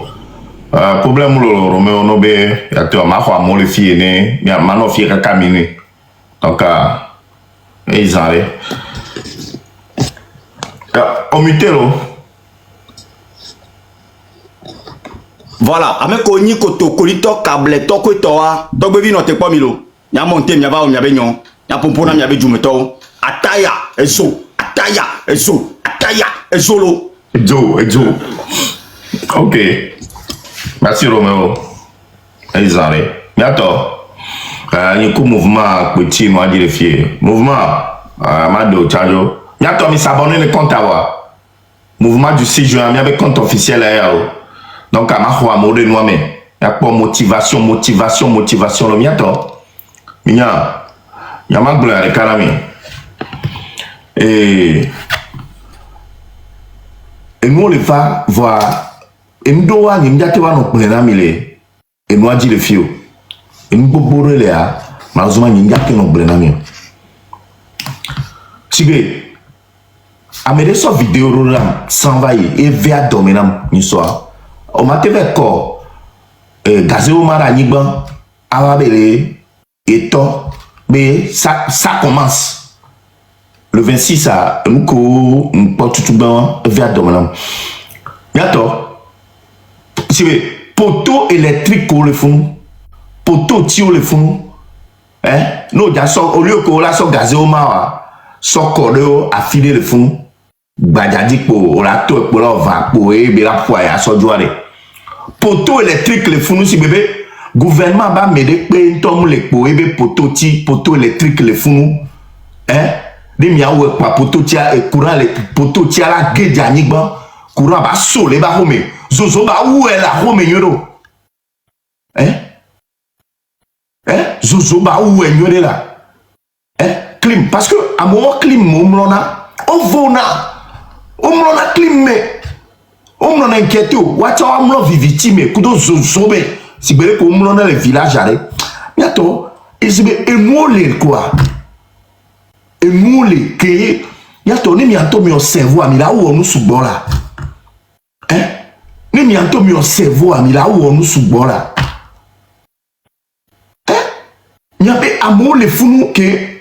Problème là, Roméo no be, ya tu ma kwa mo le fie ne, mi ma no fie ka kamine. Donc ils arrivent. Au mutelo. Voilà, avec Koni Koto, Kolito, Kable, Toko, Toa, Togovi, non, t'es pas milo. Y'a monté, y'a va, y'a beignon, y'a pompona, y'a bejumeto, Ataya, Ezo, Ataya, Ezo, Ataya, Ezolo. Ezo. Ok. Merci Roméo. Ils arrivent. Mais attends, il y a un mouvement petit, moi, je dis mouvement, Mado, Tchajo. Il y a un s'abonner le compte à voir. Mouvement du 6 juin, il y avait compte officiel là. Donc, à ma foi, mode de moi-même, il y a pas motivation, le miato. Il y a ma gloire, carami. Et nous, les femmes, voir, et nous, doit, nous, nous, et nous, dit le fio. Et nous, nous, les a, malheureusement, nous, nous, nous, amede so vidéo ram s'envahir et via dominam ni soir o ma teve ko gazeo mara nigban awabele eto mais ça commence le 26 à nous tout via dominam bientôt si poteau électrique pour le fond poteau tio le fond hein no ja so au lieu que la so gazeo mara so cordeo affilé le fond gbadjadi po la to po la va po e be la po ya so joare poteau électrique le funu si bébé gouvernement ba m'aider pe ntom le po e be poteau électrique le funu hein de mi awe pa poteau tia e courant le poteau tia la geja nigba courant ba so le ba home zozo ba où est la home yoro hein zozo ba où est yoro là clim parce que à moment clim momlona on vona omlona clim me omlona inquiété wacha omlo viviti me kudo zozobe sibere ko omlona le village are bientôt isibe emole quoi emole que bientôt ni bientôt mi cerveau ami la où on nous subora ni bientôt mi cerveau ami la où on nous subora nyabe amole funu que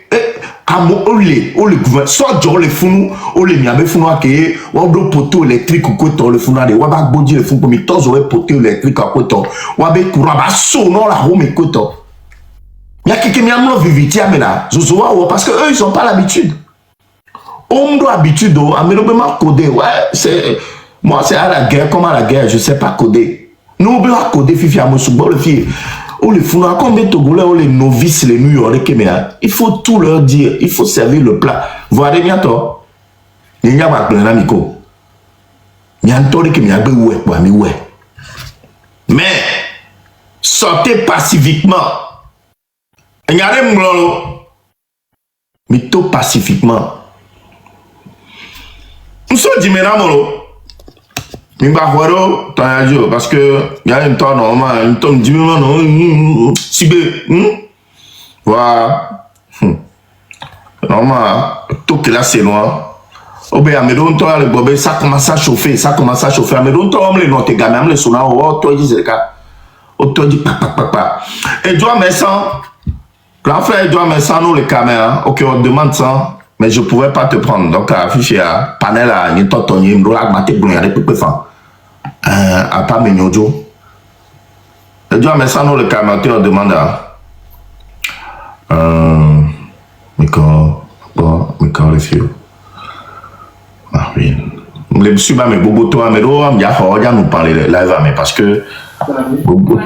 amo ole gouvernement soit John le funu ole miabe funu ake wa do poteau électrique ko to le funu de wa ba gbodi le funu ko mi tozo we poteau électrique ko to wa be courant ba so no la home ko to ya kike mi amlo viviti amena zozo wa parce que eux ils ont pas l'habitude on doit habitude o amelo be ma coder ouais c'est moi c'est à la guerre comme à la guerre je sais pas coder nous be la coder fifi amosu bo le fi. Oh les fous, combien de Togolais, oh les novices, les New-Yorkais, il faut tout leur dire, il faut servir le plat. Voilà bientôt. Il n'y a pas de l'amico. Il y a un tour qui m'a dit ouais. Mais sortez pacifiquement. Il y a des mots. Mais tout pacifiquement. Nous sommes dit maintenant, parce que il y a un temps normal, un temps non, voilà, normal, tout que là c'est noir. Oh ben, mais donc toi le bobé, ça commence à chauffer, mais donc toi on me le note, gamin, le sonne, oh toi dis c'est cas, oh toi dis papa. Et toi mais sans, grand frère, doit mais sans nous les caméras, ok on demande ça. Mais je ne pouvais pas te prendre. Donc, affiché à panel à une totonnier, une roue maté brûlée avec peu à pas Menyojo. Et tu mais ça, nous, le camateur demande à. Mais quand les filles. Ah oui. Les subas, mais Bobo, toi, mais l'eau, il y a nous parler live, mais parce que. Bobo.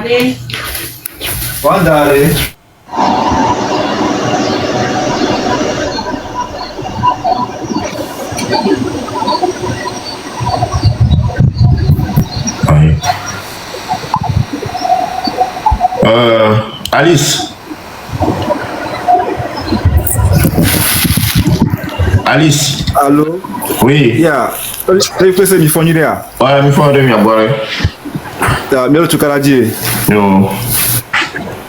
Alice. Allô? Oui. Yeah. Tu fais ça, mi fondu là. Ouais, mi fondu mi aboire. Ya, mi tu karadie. Yo.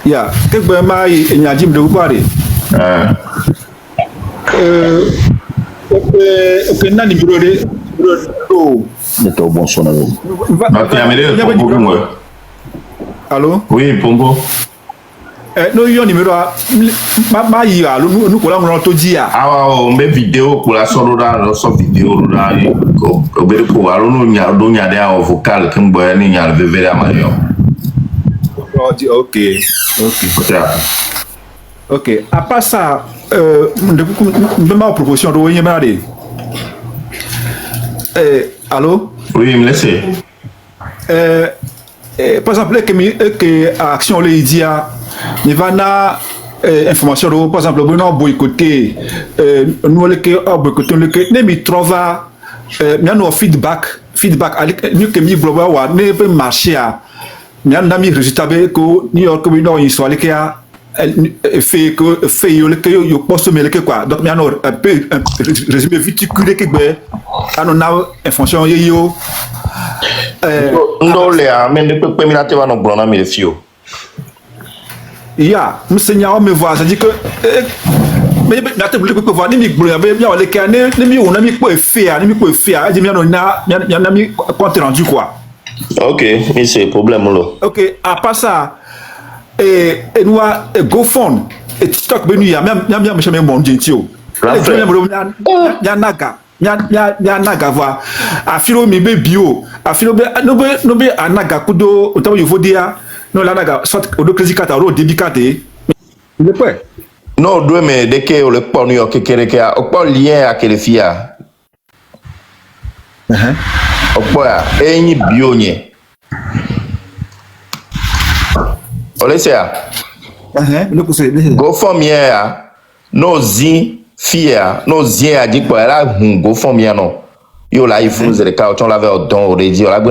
Yeah. Que ben mai e nya dim de gubare. Ok, nani brode. Oh. C'est au bon son là. Va te amener pour moi. Allô? Oui, Pombo. No yo numéro ma yi a nous ko la mo to di a. Ah on met vidéo pour la solo là, so vidéo là ko be ko alo no nya do nya de a vocal que mbo ni nya le vere amario. OK. OK. À part ça de ma proposition de yen ma de. Allô? Oui, me laissez. Par exemple, que action les dit il va na information par exemple bon boycotter nous le que boycotter le que ne mi trova no feedback nous que mi bloba wa ne peut marcher à na mi résultat ko New York bi no yi so le que fait yo le que yo poste mais le que quoi donc no un peu résumé viticulé que ben na information yo non les mais ne peut pas me la te va no blona mi fio. Yeah, monsieur Niao me voit, ça dit que mais na te bule ko va ni mi gboro be mi ole ka ni mi wona mi po efia ni mi po efia e mi na mi compte rendu quoi. Ok, mais c'est problème là. Ok, à part ça et nous GoFund et TikTok benu ya même mon gentio. Ya naga va afilo mi be bio afilo be no be anaga kudo otawo yovodia no la naga soit odo crazy card ou debit card il est prêt. Non, doit me dès que le port New York que o port lien à quelle fia. O port eni bio nye. Olesia. Le conseil. GoFund ya no zin fia no zin a dit quoi là GoFund ya non. Yo là il faut nous aider car on l'avait au don au rédi on l'a